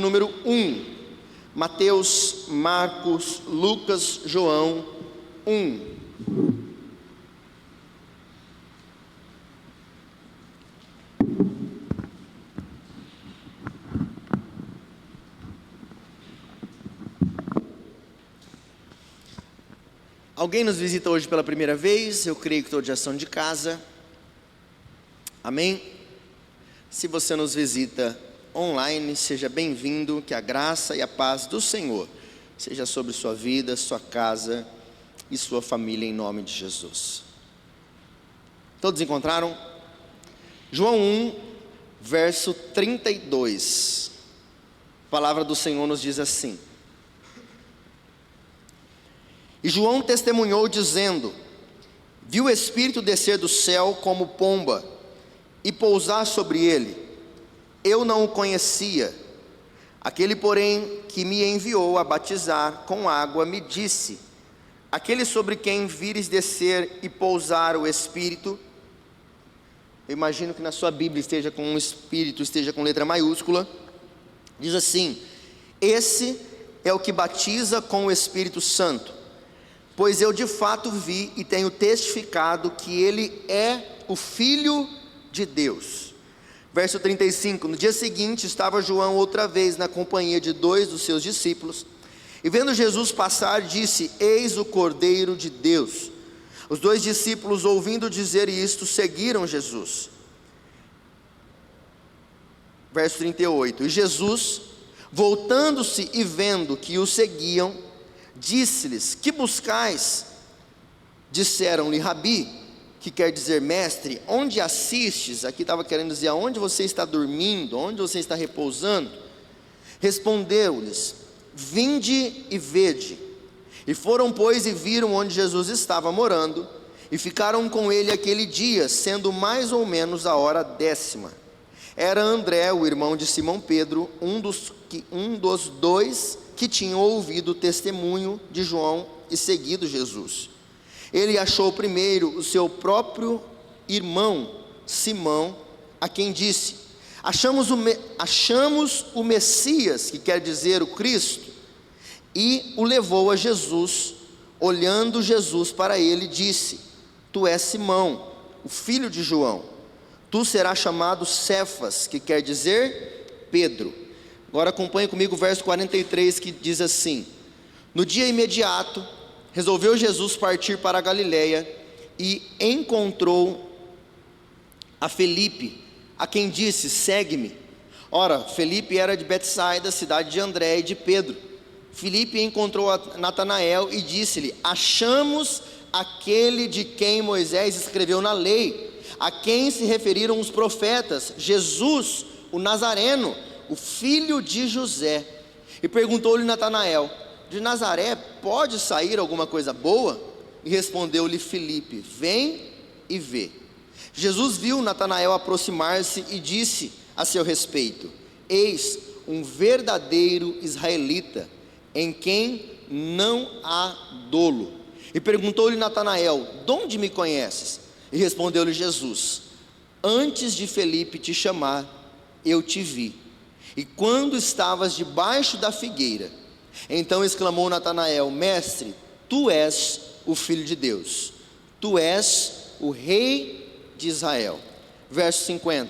número 1. Mateus, Marcos, Lucas, João 1. Alguém nos visita hoje pela primeira vez? Eu creio que todos já são de casa. Amém? Se você nos visita online, seja bem-vindo, que a graça e a paz do Senhor seja sobre sua vida, sua casa e sua família, em nome de Jesus. Todos encontraram? João 1, verso 32. A palavra do Senhor nos diz assim: E João testemunhou dizendo: viu o Espírito descer do céu como pomba e pousar sobre ele. Eu não o conhecia. Aquele, porém, que me enviou a batizar com água, me disse: aquele sobre quem vires descer e pousar o Espírito. Eu imagino que na sua Bíblia esteja com um Espírito, esteja com letra maiúscula. Diz assim: esse é o que batiza com o Espírito Santo. Pois eu de fato vi e tenho testificado que ele é o Filho de Deus. Verso 35, no dia seguinte estava João outra vez na companhia de 2 dos seus discípulos, e vendo Jesus passar, disse: eis o Cordeiro de Deus. Os 2 discípulos, ouvindo dizer isto, seguiram Jesus. Verso 38, e Jesus, voltando-se e vendo que o seguiam, disse-lhes: que buscais? Disseram-lhe: Rabi, que quer dizer mestre, onde assistes? Aqui estava querendo dizer aonde você está dormindo, onde você está repousando. Respondeu-lhes: vinde e vede. E foram, pois, e viram onde Jesus estava morando, e ficaram com ele aquele dia, sendo mais ou menos a hora 10ª. Era André, o irmão de Simão Pedro, um dos 2 que tinham ouvido o testemunho de João e seguido Jesus. Ele achou primeiro o seu próprio irmão Simão, a quem disse: achamos o Messias, que quer dizer o Cristo, e o levou a Jesus. Olhando Jesus para ele, disse: tu és Simão, o filho de João, tu serás chamado Cefas, que quer dizer Pedro. Agora acompanhe comigo o verso 43, que diz assim: no dia imediato, resolveu Jesus partir para a Galiléia, e encontrou a Felipe, a quem disse: segue-me. Ora, Felipe era de Betsaida, cidade de André e de Pedro. Felipe encontrou a Natanael e disse-lhe: achamos aquele de quem Moisés escreveu na lei, a quem se referiram os profetas, Jesus, o Nazareno, o filho de José. E perguntou-lhe Natanael: de Nazaré pode sair alguma coisa boa? E respondeu-lhe Felipe: vem e vê. Jesus viu Natanael aproximar-se e disse a seu respeito: eis um verdadeiro israelita, em quem não há dolo. E perguntou-lhe Natanael: de onde me conheces? E respondeu-lhe Jesus: antes de Felipe te chamar, eu te vi, e quando estavas debaixo da figueira. Então exclamou Natanael: mestre, tu és o Filho de Deus, tu és o Rei de Israel. Verso 50,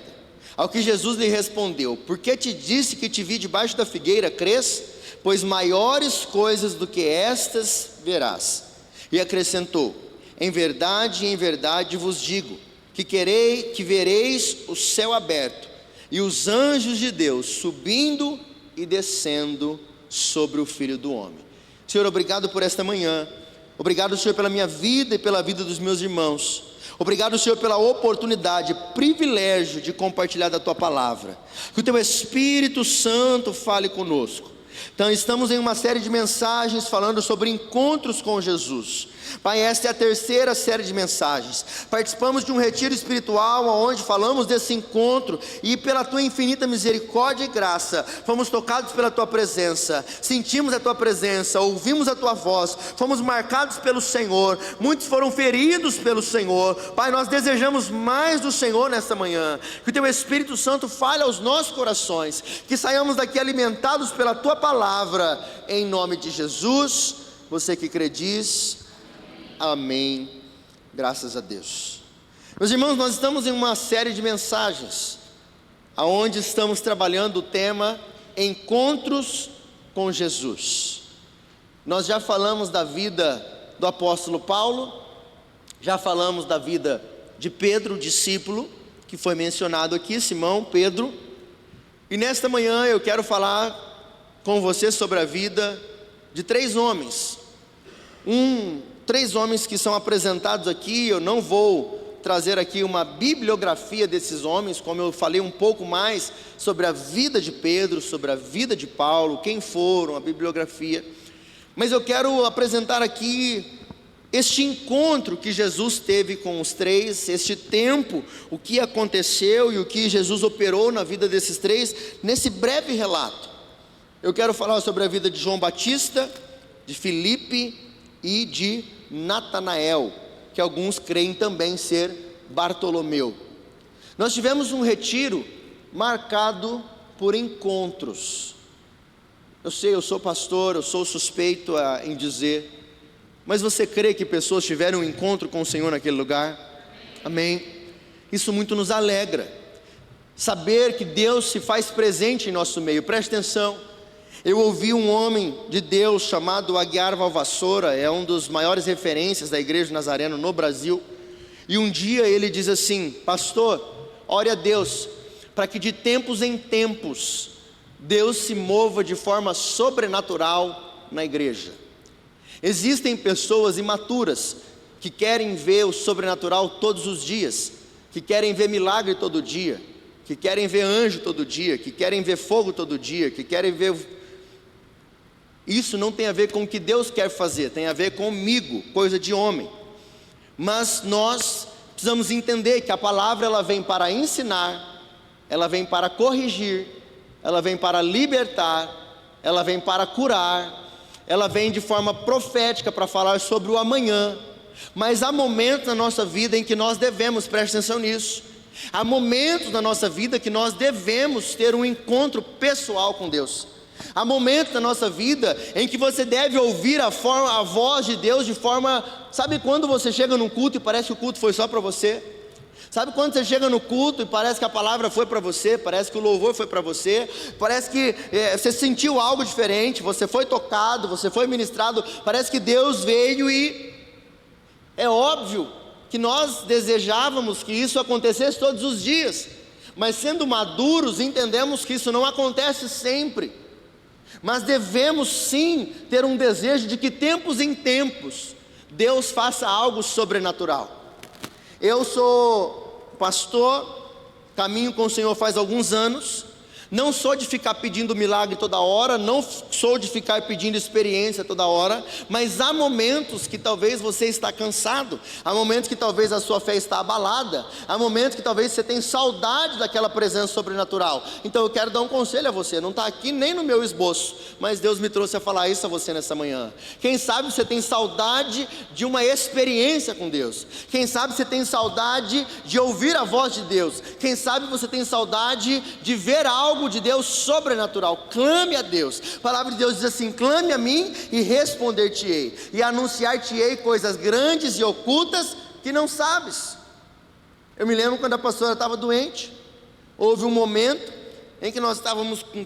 ao que Jesus lhe respondeu: por que te disse que te vi debaixo da figueira, crês? Pois maiores coisas do que estas verás. E acrescentou: em verdade vos digo, que vereis o céu aberto, e os anjos de Deus subindo e descendo sobre o Filho do Homem. Senhor, obrigado por esta manhã. Obrigado, Senhor, pela minha vida e pela vida dos meus irmãos. Obrigado, Senhor, pela oportunidade, privilégio de compartilhar da Tua palavra. Que o Teu Espírito Santo fale conosco. Então estamos em uma série de mensagens falando sobre encontros com Jesus. Pai, esta é a terceira série de mensagens. Participamos de um retiro espiritual onde falamos desse encontro e pela tua infinita misericórdia e graça fomos tocados pela tua presença, sentimos a tua presença, ouvimos a tua voz, fomos marcados pelo Senhor, muitos foram feridos pelo Senhor. Pai, nós desejamos mais do Senhor nesta manhã, que o teu Espírito Santo fale aos nossos corações, que saiamos daqui alimentados pela tua palavra, em nome de Jesus. Você que crê diz amém, graças a Deus. Meus irmãos, nós estamos em uma série de mensagens, onde estamos trabalhando o tema Encontros com Jesus. Nós já falamos da vida do apóstolo Paulo, já falamos da vida de Pedro, o discípulo, que foi mencionado aqui, Simão, Pedro, e nesta manhã eu quero falar com você sobre a vida de três homens, três homens que são apresentados aqui. Eu não vou trazer aqui uma bibliografia desses homens, como eu falei um pouco mais sobre a vida de Pedro, sobre a vida de Paulo, quem foram, a bibliografia, mas eu quero apresentar aqui este encontro que Jesus teve com os três, este tempo, o que aconteceu e o que Jesus operou na vida desses três, nesse breve relato. Eu quero falar sobre a vida de João Batista, de Filipe e de Natanael, que alguns creem também ser Bartolomeu. Nós tivemos um retiro marcado por encontros. Eu sei, eu sou pastor, eu sou suspeito em dizer, mas você crê que pessoas tiveram um encontro com o Senhor naquele lugar? Amém? Isso muito nos alegra, saber que Deus se faz presente em nosso meio. Preste atenção. Eu ouvi um homem de Deus chamado Aguiar Valvassoura, é um dos maiores referências da Igreja Nazareno no Brasil, e um dia ele diz assim: pastor, ore a Deus, para que de tempos em tempos, Deus se mova de forma sobrenatural na igreja. Existem pessoas imaturas, que querem ver o sobrenatural todos os dias, que querem ver milagre todo dia, que querem ver anjo todo dia, que querem ver fogo todo dia, que querem ver... Isso não tem a ver com o que Deus quer fazer, tem a ver comigo, coisa de homem. Mas nós precisamos entender que a palavra ela vem para ensinar, ela vem para corrigir, ela vem para libertar, ela vem para curar, ela vem de forma profética para falar sobre o amanhã. Mas há momentos na nossa vida em que nós devemos, preste atenção nisso, há momentos na nossa vida que nós devemos ter um encontro pessoal com Deus. Há momentos na nossa vida em que você deve ouvir a voz de Deus de forma... Sabe quando você chega num culto e parece que o culto foi só para você? Sabe quando você chega no culto e parece que a palavra foi para você, parece que o louvor foi para você, parece que você sentiu algo diferente, você foi tocado, você foi ministrado, parece que Deus veio e... É óbvio que nós desejávamos que isso acontecesse todos os dias, mas sendo maduros entendemos que isso não acontece sempre. Mas devemos sim ter um desejo de que tempos em tempos Deus faça algo sobrenatural. Eu sou pastor, caminho com o Senhor faz alguns anos. Não sou de ficar pedindo milagre toda hora, não sou de ficar pedindo experiência toda hora, mas há momentos que talvez você está cansado, há momentos que talvez a sua fé está abalada, há momentos que talvez você tem saudade daquela presença sobrenatural. Então eu quero dar um conselho a você, não está aqui nem no meu esboço, mas Deus me trouxe a falar isso a você nessa manhã. Quem sabe você tem saudade de uma experiência com Deus, quem sabe você tem saudade de ouvir a voz de Deus, quem sabe você tem saudade de ver algo de Deus sobrenatural. Clame a Deus. A palavra de Deus diz assim: clame a mim e responder-te-ei, e anunciar-te-ei coisas grandes e ocultas que não sabes. Eu me lembro quando a pastora estava doente, houve um momento em que nós estávamos com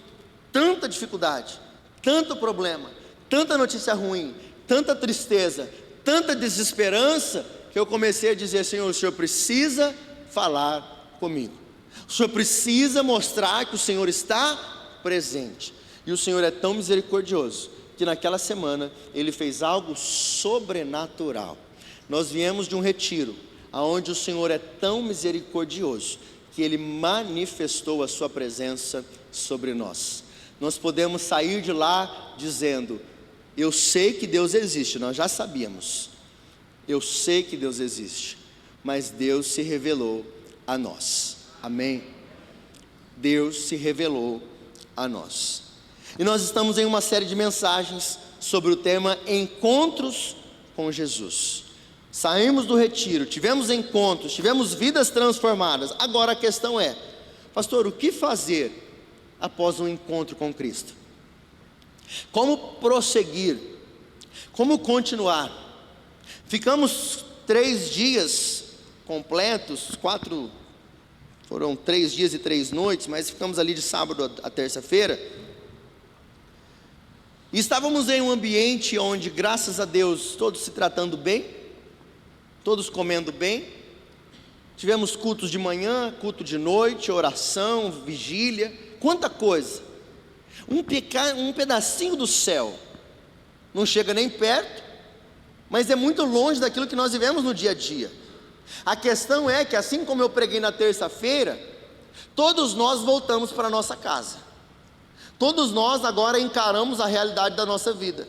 tanta dificuldade, tanto problema, tanta notícia ruim, tanta tristeza, tanta desesperança, que eu comecei a dizer: Senhor, o Senhor precisa falar comigo. O Senhor precisa mostrar que o Senhor está presente. E o Senhor é tão misericordioso que naquela semana Ele fez algo sobrenatural. Nós viemos de um retiro onde o Senhor é tão misericordioso que Ele manifestou a sua presença sobre nós. nós podemos sair de lá dizendo: eu sei que Deus existe. Nós já sabíamos, eu sei que Deus existe, mas Deus se revelou a nós. Amém? Deus se revelou a nós. E nós estamos em uma série de mensagens sobre o tema Encontros com Jesus. Saímos do retiro, tivemos encontros, tivemos vidas transformadas. Agora a questão é: pastor, o que fazer após um encontro com Cristo? Como prosseguir? Como continuar? Ficamos 3 dias completos, foram 3 dias e 3 noites, mas ficamos ali de sábado a terça-feira. E estávamos em um ambiente onde, graças a Deus, todos se tratando bem, todos comendo bem. Tivemos cultos de manhã, culto de noite, oração, vigília, quanta coisa. Um pedacinho do céu, não chega nem perto, mas é muito longe daquilo que nós vivemos no dia a dia. A questão é que, assim como eu preguei na terça-feira, todos nós voltamos para a nossa casa. Todos nós agora encaramos a realidade da nossa vida.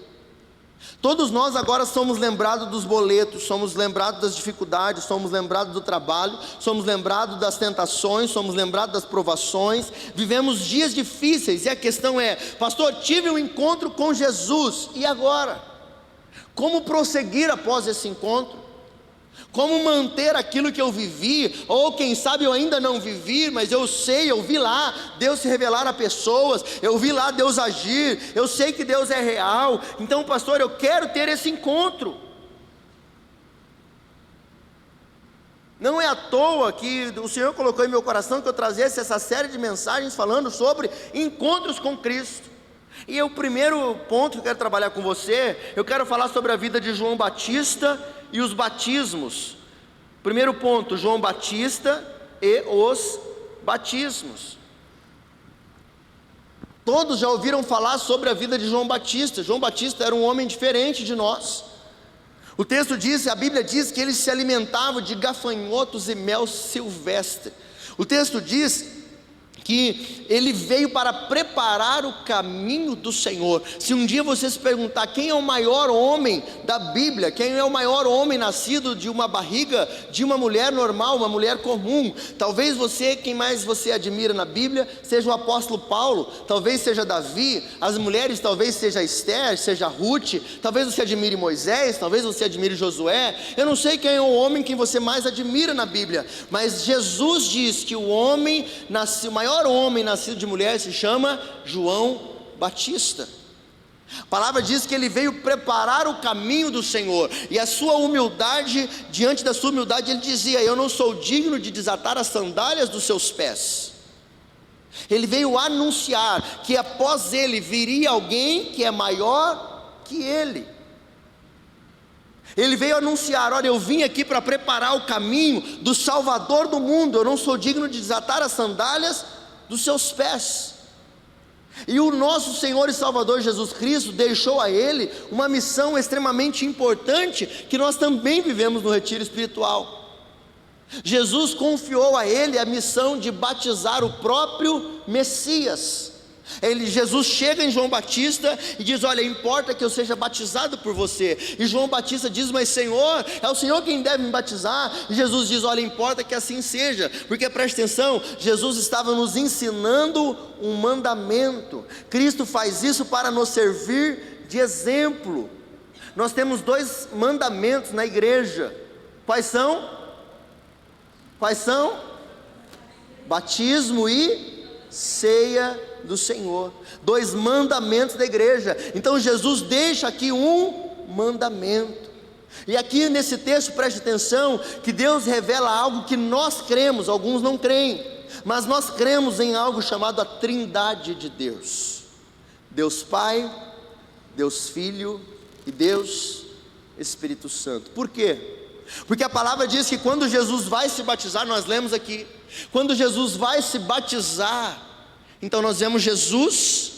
Todos nós agora somos lembrados dos boletos, somos lembrados das dificuldades, somos lembrados do trabalho, somos lembrados das tentações, somos lembrados das provações. Vivemos dias difíceis e a questão é: pastor, tive um encontro com Jesus, e agora? Como prosseguir após esse encontro? Como manter aquilo que eu vivi, ou quem sabe eu ainda não vivi, mas eu sei, eu vi lá Deus se revelar a pessoas, eu vi lá Deus agir, eu sei que Deus é real. Então, pastor, eu quero ter esse encontro. Não é à toa que o Senhor colocou em meu coração que eu trazesse essa série de mensagens falando sobre encontros com Cristo. E o primeiro ponto que eu quero trabalhar com você, eu quero falar sobre a vida de João Batista e os batismos. Primeiro ponto, João Batista e os batismos. Todos já ouviram falar sobre a vida de João Batista. João Batista era um homem diferente de nós. O texto diz, a Bíblia diz que ele se alimentava de gafanhotos e mel silvestre. O texto diz que ele veio para preparar o caminho do Senhor. Se um dia você se perguntar quem é o maior homem da Bíblia, quem é o maior homem nascido de uma barriga de uma mulher normal, uma mulher comum, talvez quem mais você admira na Bíblia seja o apóstolo Paulo, talvez seja Davi, as mulheres talvez seja Esther, seja Ruth, talvez você admire Moisés, talvez você admire Josué. Eu não sei quem é o homem que você mais admira na Bíblia, mas Jesus diz que o maior homem nascido de mulher se chama João Batista. A palavra diz que ele veio preparar o caminho do Senhor, e a sua humildade, diante da sua humildade, ele dizia: eu não sou digno de desatar as sandálias dos seus pés. Ele veio anunciar que após ele viria alguém que é maior que ele. Ele veio anunciar: olha, eu vim aqui para preparar o caminho do Salvador do mundo, eu não sou digno de desatar as sandálias dos seus pés. E o nosso Senhor e Salvador Jesus Cristo deixou a ele uma missão extremamente importante, que nós também vivemos no retiro espiritual. Jesus confiou a ele a missão de batizar o próprio Messias. Jesus chega em João Batista e diz: olha, importa que eu seja batizado por você. E João Batista diz: mas Senhor, é o Senhor quem deve me batizar. E Jesus diz: olha, importa que assim seja, porque preste atenção, Jesus estava nos ensinando um mandamento. Cristo faz isso para nos servir de exemplo. Nós temos 2 mandamentos na igreja. Quais são? Batismo e ceia do Senhor. 2 mandamentos da igreja. Então Jesus deixa aqui um mandamento. E aqui nesse texto, preste atenção, que Deus revela algo que nós cremos. Alguns não creem, mas nós cremos em algo chamado a Trindade de Deus: Deus Pai, Deus Filho e Deus Espírito Santo. Por quê? Porque a palavra diz que quando Jesus vai se batizar, nós lemos aqui, quando Jesus vai se batizar, então nós vemos Jesus,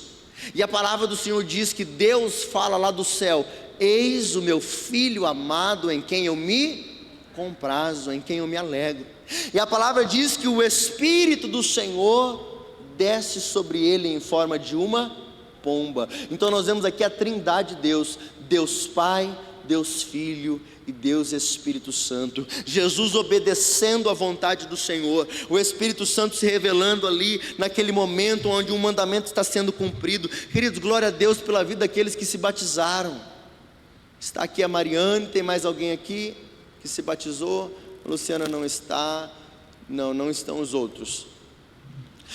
e a palavra do Senhor diz que Deus fala lá do céu: eis o meu filho amado, em quem eu me comprazo, em quem eu me alegro. E a palavra diz que o Espírito do Senhor desce sobre ele em forma de uma pomba. Então nós vemos aqui a trindade de Deus, Deus Pai, Deus Filho e Deus Espírito Santo. Jesus obedecendo à vontade do Senhor, o Espírito Santo se revelando ali, naquele momento onde um mandamento está sendo cumprido. Queridos, glória a Deus pela vida daqueles que se batizaram. Está aqui a Mariane, tem mais alguém aqui que se batizou? A Luciana não está, não estão os outros.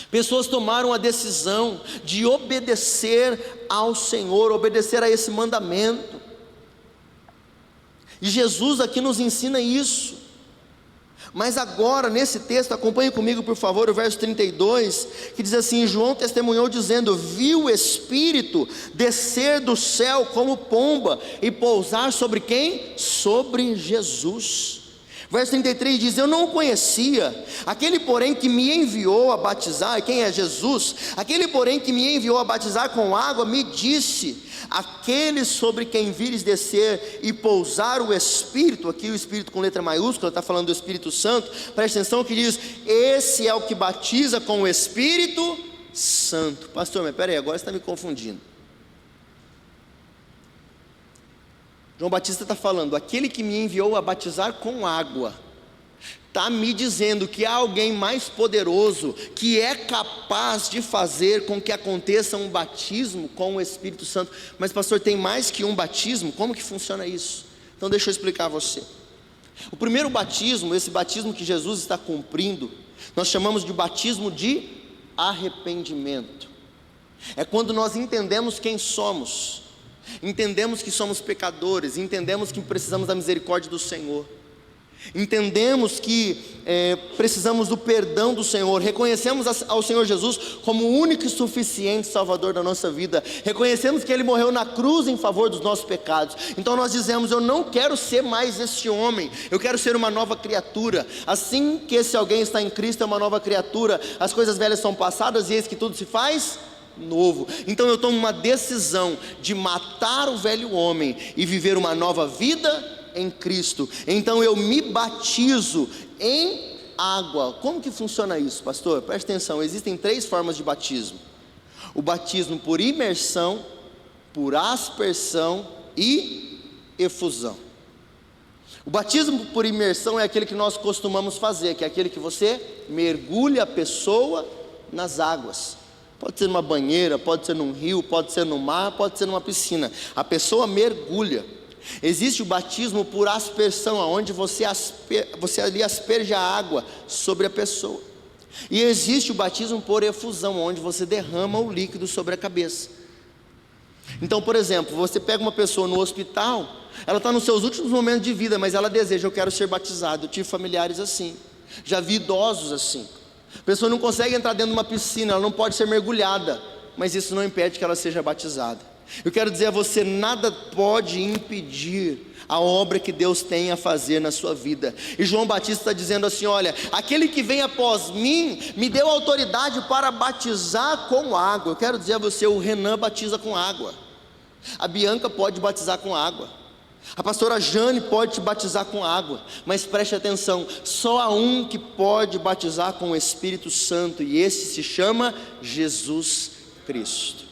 Pessoas tomaram a decisão de obedecer ao Senhor, obedecer a esse mandamento. E Jesus aqui nos ensina isso. Mas agora, nesse texto, acompanhe comigo por favor o verso 32, que diz assim: João testemunhou dizendo: viu o Espírito descer do céu como pomba e pousar sobre quem? Sobre Jesus. Verso 33 diz: eu não o conhecia, aquele porém que me enviou a batizar, quem é Jesus? Aquele porém que me enviou a batizar com água me disse: aquele sobre quem vires descer e pousar o Espírito, aqui o Espírito com letra maiúscula, está falando do Espírito Santo, presta atenção que diz: esse é o que batiza com o Espírito Santo. Pastor, mas peraí, agora você está me confundindo. João Batista está falando: aquele que me enviou a batizar com água, está me dizendo que há alguém mais poderoso, que é capaz de fazer com que aconteça um batismo com o Espírito Santo. Mas pastor, tem mais que um batismo? Como que funciona isso? Então deixa eu explicar a você. O primeiro batismo, esse batismo que Jesus está cumprindo, nós chamamos de batismo de arrependimento. É quando nós entendemos quem somos, entendemos que somos pecadores, entendemos que precisamos da misericórdia do Senhor, entendemos que precisamos do perdão do Senhor, reconhecemos ao Senhor Jesus como o único e suficiente Salvador da nossa vida, reconhecemos que Ele morreu na cruz em favor dos nossos pecados. Então nós dizemos: eu não quero ser mais este homem, eu quero ser uma nova criatura. Assim que esse alguém está em Cristo, é uma nova criatura, as coisas velhas são passadas e eis que tudo se faz novo. Então eu tomo uma decisão de matar o velho homem e viver uma nova vida em Cristo. Então eu me batizo em água. Como que funciona isso, pastor? Presta atenção, existem 3 formas de batismo: o batismo por imersão, por aspersão e efusão. O batismo por imersão é aquele que nós costumamos fazer, que é aquele que você mergulha a pessoa nas águas. Pode ser numa banheira, pode ser num rio, pode ser no mar, pode ser numa piscina. A pessoa mergulha. Existe o batismo por aspersão, onde você ali asperge a água sobre a pessoa. E existe o batismo por efusão, onde você derrama o líquido sobre a cabeça. Então, por exemplo, você pega uma pessoa no hospital, ela está nos seus últimos momentos de vida, mas ela deseja: eu quero ser batizado. Eu tive familiares assim, já vi idosos assim. A pessoa não consegue entrar dentro de uma piscina, ela não pode ser mergulhada, mas isso não impede que ela seja batizada. Eu quero dizer a você: nada pode impedir a obra que Deus tem a fazer na sua vida. E João Batista está dizendo assim: olha, aquele que vem após mim me deu autoridade para batizar com água. Eu quero dizer a você: o Renan batiza com água, a Bianca pode batizar com água, a pastora Jane pode te batizar com água. Mas preste atenção, só há um que pode batizar com o Espírito Santo, e esse se chama Jesus Cristo.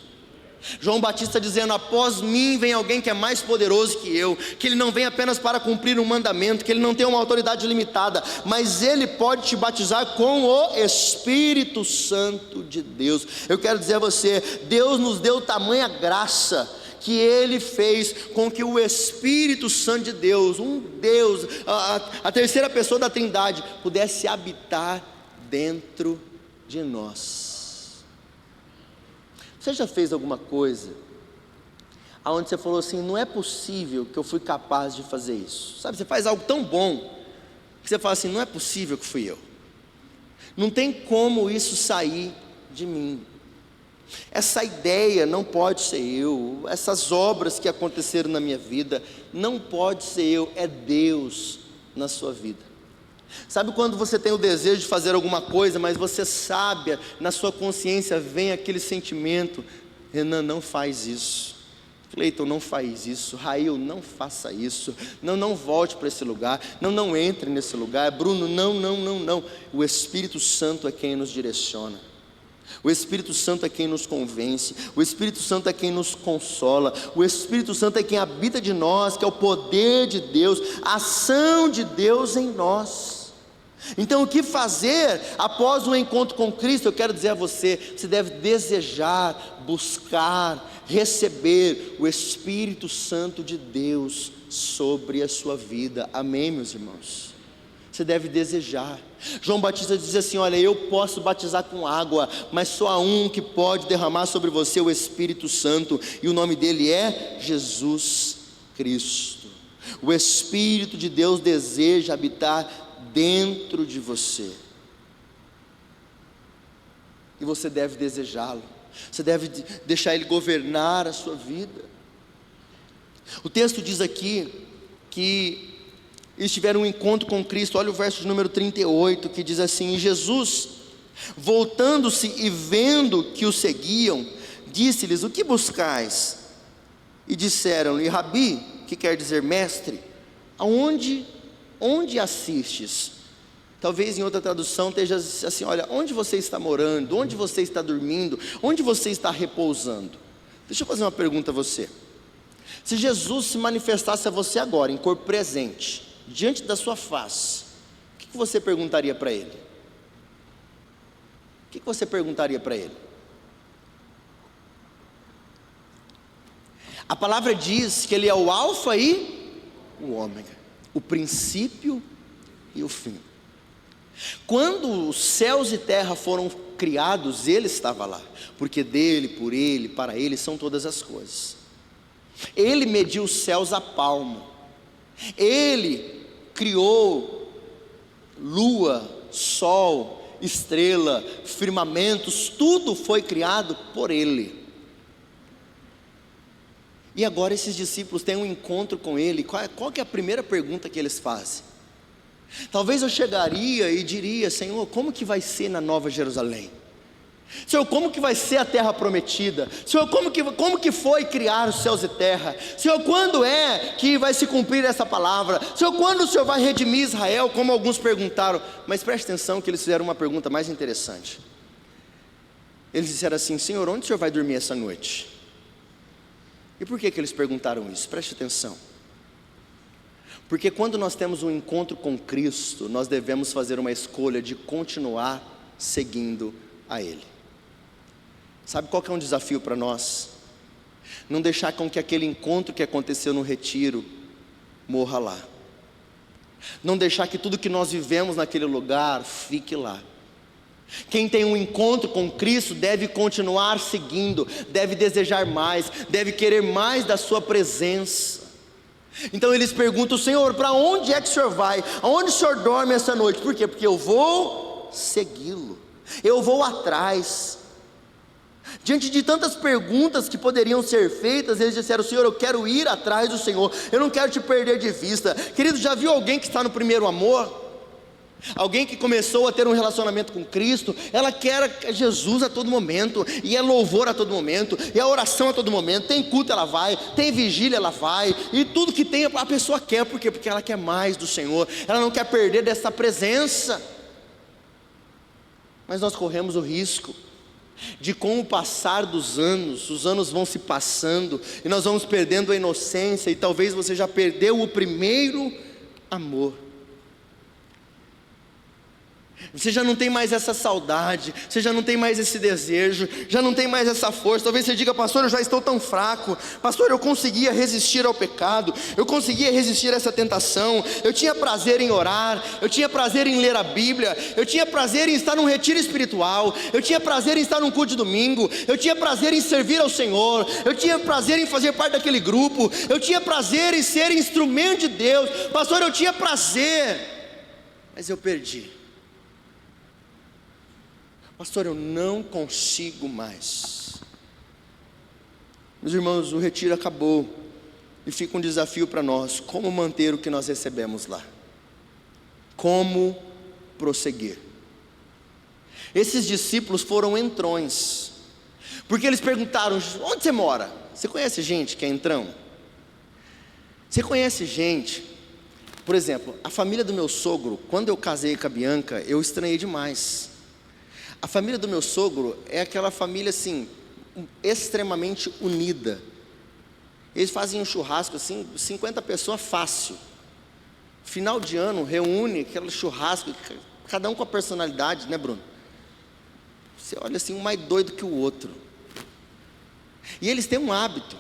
João Batista dizendo: após mim vem alguém que é mais poderoso que eu, que ele não vem apenas para cumprir um mandamento, que ele não tem uma autoridade limitada, mas ele pode te batizar com o Espírito Santo de Deus. Eu quero dizer a você: Deus nos deu tamanha graça que Ele fez com que o Espírito Santo de Deus, um Deus, a terceira pessoa da Trindade, pudesse habitar dentro de nós. Você já fez alguma coisa aonde você falou assim: não é possível que eu fui capaz de fazer isso? Sabe, você faz algo tão bom que você fala assim: não é possível que fui eu, não tem como isso sair de mim. Essa ideia não pode ser eu, essas obras que aconteceram na minha vida não pode ser eu, é Deus na sua vida. Sabe quando você tem o desejo de fazer alguma coisa, mas você sabe, na sua consciência vem aquele sentimento: Renan, não faz isso, Cleiton, não faz isso, Rail, não faça isso, não volte para esse lugar, não entre nesse lugar, Bruno, não. O Espírito Santo é quem nos direciona. O Espírito Santo é quem nos convence, o Espírito Santo é quem nos consola, o Espírito Santo é quem habita de nós, que é o poder de Deus, a ação de Deus em nós. Então o que fazer após um encontro com Cristo? Eu quero dizer a você, você deve desejar, buscar, receber o Espírito Santo de Deus sobre a sua vida, amém, meus irmãos? Você deve desejar. João Batista diz assim: olha, eu posso batizar com água, mas só há um que pode derramar sobre você o Espírito Santo, e o nome dele é Jesus Cristo. O Espírito de Deus deseja habitar dentro de você, e você deve desejá-lo, você deve deixar ele governar a sua vida. O texto diz aqui que eles tiveram um encontro com Cristo. Olha o verso de número 38, que diz assim: e Jesus, voltando-se e vendo que o seguiam, disse-lhes: o que buscais? E disseram-lhe: Rabi, que quer dizer mestre, onde assistes? Talvez em outra tradução esteja assim: olha, onde você está morando? Onde você está dormindo? Onde você está repousando? Deixa eu fazer uma pergunta a você. Se Jesus se manifestasse a você agora, em corpo presente, diante da sua face, o que você perguntaria para ele? O que você perguntaria para ele? A palavra diz que ele é o alfa e o ômega, o princípio e o fim. Quando os céus e terra foram criados, ele estava lá, porque dele, por ele, para ele são todas as coisas. Ele mediu os céus a palmo, ele criou lua, sol, estrela, firmamentos, tudo foi criado por ele. E agora esses discípulos têm um encontro com ele. Qual que é a primeira pergunta que eles fazem? Talvez eu chegaria e diria: Senhor, como que vai ser na Nova Jerusalém? Senhor, como que vai ser a terra prometida? Senhor, como que foi criar os céus e terra? Senhor, quando é que vai se cumprir essa palavra? Senhor, quando o Senhor vai redimir Israel? Como alguns perguntaram. Mas preste atenção que eles fizeram uma pergunta mais interessante. Eles disseram assim: Senhor, onde o Senhor vai dormir essa noite? E por que eles perguntaram isso? Preste atenção. Porque quando nós temos um encontro com Cristo, nós devemos fazer uma escolha de continuar seguindo a Ele. Sabe qual que é um desafio para nós? Não deixar com que aquele encontro que aconteceu no retiro morra lá. Não deixar que tudo que nós vivemos naquele lugar fique lá. Quem tem um encontro com Cristo deve continuar seguindo, deve desejar mais, deve querer mais da sua presença. Então eles perguntam: Senhor, para onde é que o Senhor vai? Aonde o Senhor dorme essa noite? Por quê? Porque eu vou segui-lo, eu vou atrás. Diante de tantas perguntas que poderiam ser feitas, eles disseram: Senhor, eu quero ir atrás do Senhor, eu não quero te perder de vista. Querido, já viu alguém que está no primeiro amor? Alguém que começou a ter um relacionamento com Cristo, ela quer Jesus a todo momento, e é louvor a todo momento, e é oração a todo momento, tem culto ela vai, tem vigília ela vai, e tudo que tem a pessoa quer. Por quê? Porque ela quer mais do Senhor, ela não quer perder dessa presença. Mas nós corremos o risco de, com o passar dos anos, os anos vão se passando, e nós vamos perdendo a inocência, e talvez você já perdeu o primeiro amor. Você já não tem mais essa saudade, você já não tem mais esse desejo, já não tem mais essa força. Talvez você diga: pastor, eu já estou tão fraco. Pastor, eu conseguia resistir ao pecado, eu conseguia resistir a essa tentação, eu tinha prazer em orar, eu tinha prazer em ler a Bíblia, eu tinha prazer em estar num retiro espiritual, eu tinha prazer em estar num culto de domingo, eu tinha prazer em servir ao Senhor, eu tinha prazer em fazer parte daquele grupo, eu tinha prazer em ser instrumento de Deus. Pastor, eu tinha prazer, mas eu perdi. Pastor, eu não consigo mais. Meus irmãos, o retiro acabou, e fica um desafio para nós: como manter o que nós recebemos lá? Como prosseguir? Esses discípulos foram entrões, porque eles perguntaram: onde você mora? Você conhece gente que é entrão? Você conhece gente? Por exemplo, a família do meu sogro, quando eu casei com a Bianca, eu estranhei demais. A família do meu sogro é aquela família assim, extremamente unida. Eles fazem um churrasco assim, 50 pessoas fácil. Final de ano, reúne aquele churrasco, cada um com a personalidade, né, Bruno? Você olha assim, um mais doido que o outro. E eles têm um hábito,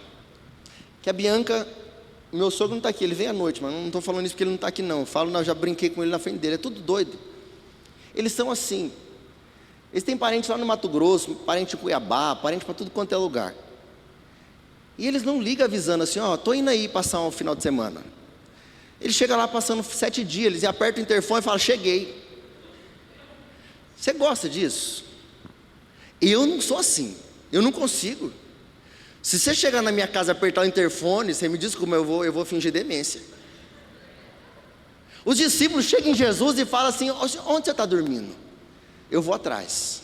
que a Bianca, meu sogro não está aqui, ele vem à noite, mas não estou falando isso porque ele não está aqui não. Eu falo, não, já brinquei com ele na frente dele, é tudo doido. Eles são assim. Eles têm parente lá no Mato Grosso, parente em Cuiabá, parente para tudo quanto é lugar. E eles não ligam avisando assim, ó, estou indo aí passar um final de semana. Ele chega lá passando 7 dias, eles apertam o interfone e falam, cheguei. Você gosta disso? Eu não sou assim, eu não consigo. Se você chegar na minha casa e apertar o interfone, você me diz como eu vou fingir demência. Os discípulos chegam em Jesus e falam assim, onde você está dormindo? Eu vou atrás.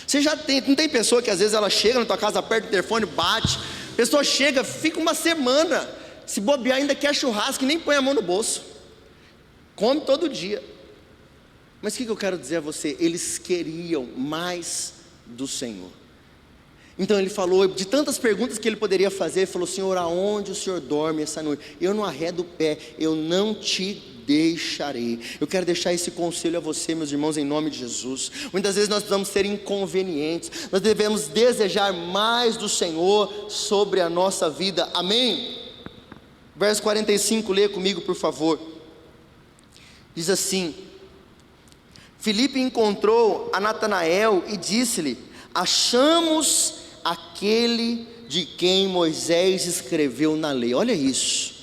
Você já tem, não tem pessoa que às vezes ela chega na tua casa, aperta o interfone, bate, a pessoa chega, fica uma semana, se bobear ainda quer churrasco e nem põe a mão no bolso, come todo dia. Mas o que eu quero dizer a você? Eles queriam mais do Senhor. Então ele falou, de tantas perguntas que ele poderia fazer, ele falou, Senhor, aonde o Senhor dorme essa noite? Eu não arredo o pé, eu não te deixarei. Eu quero deixar esse conselho a você, meus irmãos, em nome de Jesus. Muitas vezes nós precisamos ser inconvenientes, nós devemos desejar mais do Senhor sobre a nossa vida, amém? Verso 45, leia comigo por favor. Diz assim, Filipe encontrou a Natanael e disse-lhe, achamos aquele de quem Moisés escreveu na lei. Olha isso.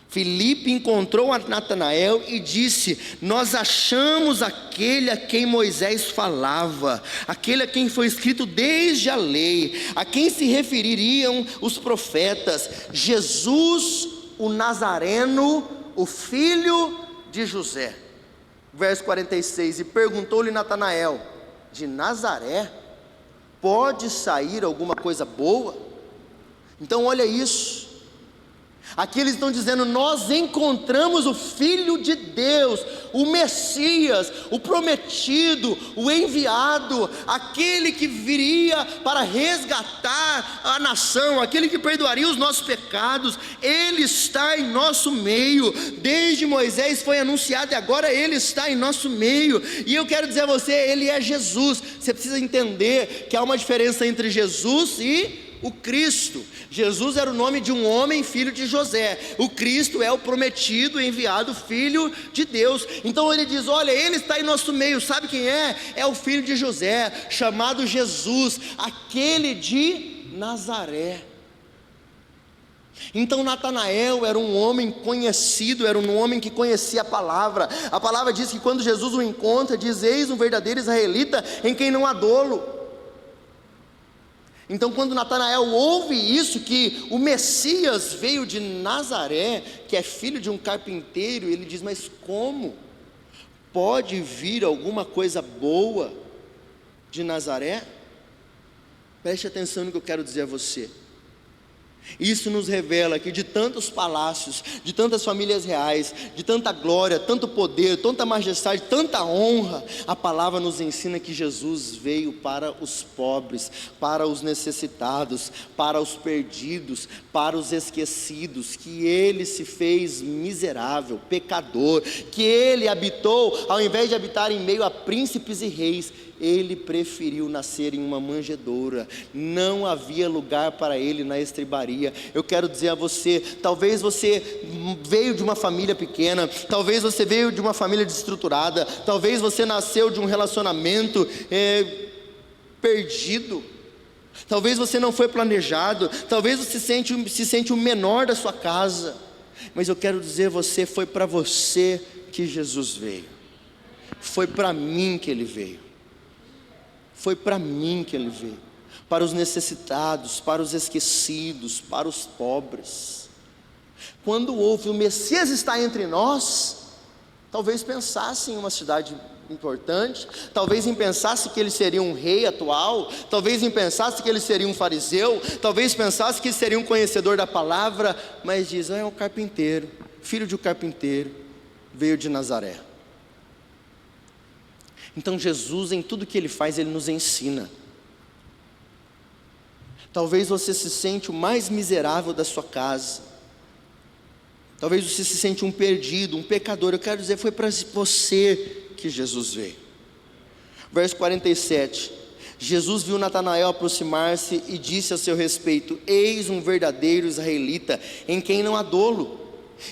Filipe encontrou a Natanael e disse, nós achamos aquele a quem Moisés falava, aquele a quem foi escrito desde a lei, a quem se refeririam os profetas, Jesus o Nazareno, o filho de José. Verso 46, e perguntou-lhe Natanael, de Nazaré pode sair alguma coisa boa? Então olha isso, aqui eles estão dizendo, nós encontramos o Filho de Deus, o Messias, o prometido, o enviado, aquele que viria para resgatar a nação, aquele que perdoaria os nossos pecados. Ele está em nosso meio, desde Moisés foi anunciado e agora ele está em nosso meio. E eu quero dizer a você, ele é Jesus. Você precisa entender que há uma diferença entre Jesus e o Cristo. Jesus era o nome de um homem, filho de José. O Cristo é o prometido, enviado, filho de Deus. Então ele diz, olha, ele está em nosso meio. Sabe quem é? É o filho de José, chamado Jesus, aquele de Nazaré. Então Natanael era um homem conhecido, era um homem que conhecia a palavra. A palavra diz que quando Jesus o encontra, diz, eis um verdadeiro israelita em quem não há dolo. Então quando Natanael ouve isso, que o Messias veio de Nazaré, que é filho de um carpinteiro, ele diz, mas como pode vir alguma coisa boa de Nazaré? Preste atenção no que eu quero dizer a você. Isso nos revela que de tantos palácios, de tantas famílias reais, de tanta glória, tanto poder, tanta majestade, tanta honra, a palavra nos ensina que Jesus veio para os pobres, para os necessitados, para os perdidos, para os esquecidos, que Ele se fez miserável, pecador, que Ele habitou, ao invés de habitar em meio a príncipes e reis, Ele preferiu nascer em uma manjedoura. Não havia lugar para Ele na estribaria. Eu quero dizer a você, talvez você veio de uma família pequena, talvez você veio de uma família desestruturada, talvez você nasceu de um relacionamento perdido, talvez você não foi planejado, talvez você se sente o menor da sua casa, mas eu quero dizer a você, foi para você que Jesus veio, foi para mim que Ele veio. Foi para mim que Ele veio, para os necessitados, para os esquecidos, para os pobres. Quando houve o Messias está entre nós, talvez pensasse em uma cidade importante, talvez em pensasse que ele seria um rei atual, talvez em pensasse que ele seria um fariseu, talvez pensasse que seria um conhecedor da palavra, mas diz, é um carpinteiro, filho de um carpinteiro, veio de Nazaré. Então Jesus, em tudo que Ele faz, Ele nos ensina. Talvez você se sente o mais miserável da sua casa, talvez você se sente um perdido, um pecador. Eu quero dizer, foi para você que Jesus veio. Verso 47, Jesus viu Natanael aproximar-se e disse a seu respeito: eis um verdadeiro israelita, em quem não há dolo.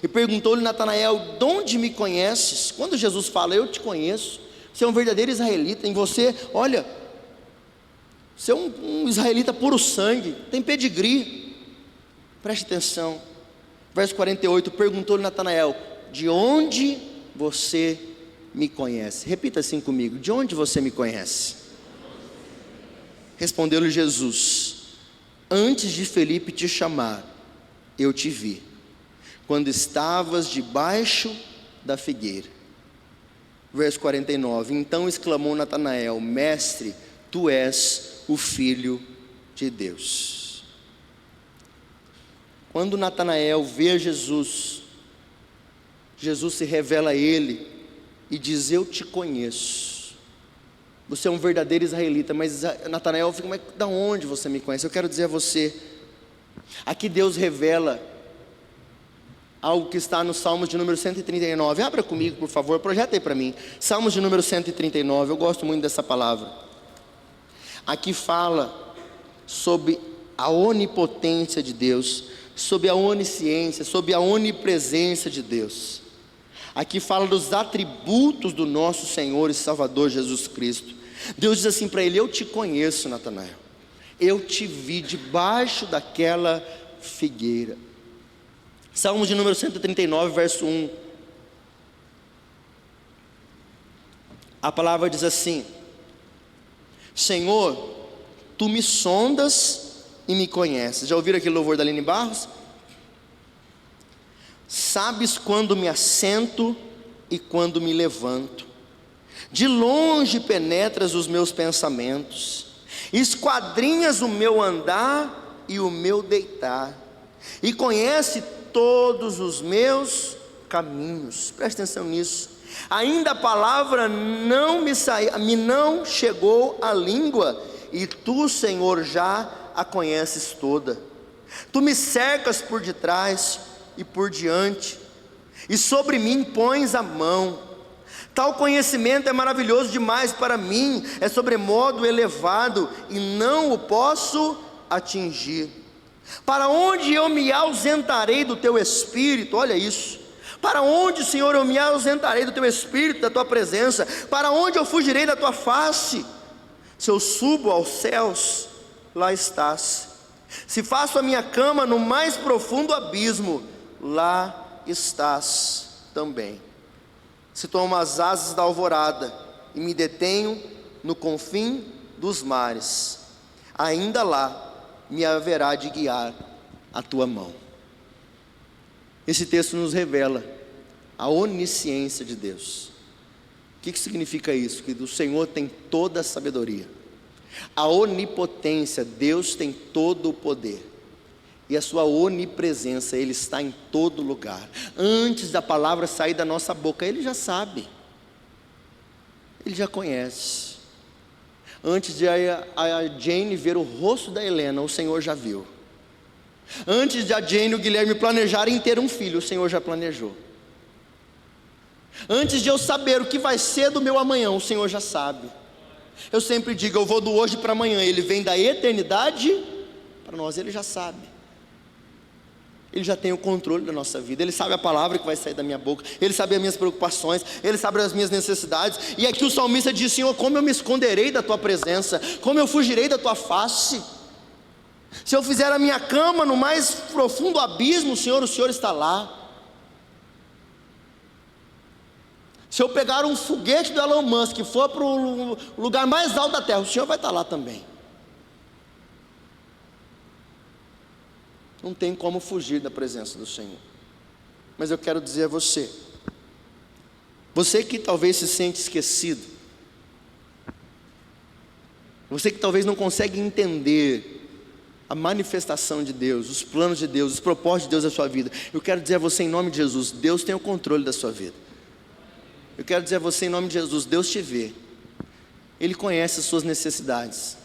E perguntou-lhe Natanael: de onde me conheces? Quando Jesus fala, eu te conheço, você é um verdadeiro israelita, em você, olha, você é um israelita puro sangue, tem pedigree. Preste atenção, verso 48, perguntou-lhe Natanael: de onde você me conhece? Repita assim comigo: de onde você me conhece? Respondeu-lhe Jesus: antes de Felipe te chamar, eu te vi, quando estavas debaixo da figueira. Verso 49, então exclamou Natanael: mestre, tu és o Filho de Deus. Quando Natanael vê Jesus, Jesus se revela a ele e diz: eu te conheço, você é um verdadeiro israelita. Mas Natanael fica: mas de onde você me conhece? Eu quero dizer a você, aqui Deus revela algo que está no Salmos de número 139, abra comigo por favor, projeta aí para mim, Salmos de número 139, eu gosto muito dessa palavra. Aqui fala sobre a onipotência de Deus, sobre a onisciência, sobre a onipresença de Deus. Aqui fala dos atributos do nosso Senhor e Salvador Jesus Cristo. Deus diz assim para ele: eu te conheço, Natanael, eu te vi debaixo daquela figueira. Salmo de número 139, verso 1. A palavra diz assim: Senhor, tu me sondas e me conheces. Já ouviram aquele louvor da Aline Barros? Sabes quando me assento e quando me levanto, de longe penetras os meus pensamentos, esquadrinhas o meu andar e o meu deitar, e conhece todos os meus caminhos. Presta atenção nisso. Ainda a palavra me não chegou à língua, e tu, Senhor, já a conheces toda. Tu me cercas por detrás e por diante, e sobre mim pões a mão. Tal conhecimento é maravilhoso demais para mim, é sobremodo elevado, e não o posso atingir. Para onde eu me ausentarei do teu Espírito? Olha isso. Para onde, Senhor, eu me ausentarei do teu Espírito, da tua presença? Para onde eu fugirei da tua face? Se eu subo aos céus, lá estás. Se faço a minha cama no mais profundo abismo, lá estás também. Se tomo as asas da alvorada e me detenho no confim dos mares, ainda lá me haverá de guiar a tua mão. Esse texto nos revela a onisciência de Deus. O que significa isso? Que o Senhor tem toda a sabedoria, a onipotência. Deus tem todo o poder, e a sua onipresença, Ele está em todo lugar. Antes da palavra sair da nossa boca, Ele já sabe, Ele já conhece. Antes de a Jane ver o rosto da Helena, o Senhor já viu. Antes de a Jane e o Guilherme planejarem ter um filho, o Senhor já planejou. Antes de eu saber o que vai ser do meu amanhã, o Senhor já sabe. Eu sempre digo, eu vou do hoje para amanhã. Ele vem da eternidade para nós, Ele já sabe. Ele já tem o controle da nossa vida. Ele sabe a palavra que vai sair da minha boca, Ele sabe as minhas preocupações, Ele sabe as minhas necessidades. E aqui o salmista diz: Senhor, como eu me esconderei da tua presença, como eu fugirei da tua face? Se eu fizer a minha cama no mais profundo abismo, o Senhor está lá. Se eu pegar um foguete do Elon Musk e for para o lugar mais alto da terra, o Senhor vai estar lá também. Não tem como fugir da presença do Senhor. Mas eu quero dizer a você, você que talvez se sente esquecido, você que talvez não consegue entender a manifestação de Deus, os planos de Deus, os propósitos de Deus na sua vida, eu quero dizer a você em nome de Jesus: Deus tem o controle da sua vida. Eu quero dizer a você em nome de Jesus: Deus te vê, Ele conhece as suas necessidades.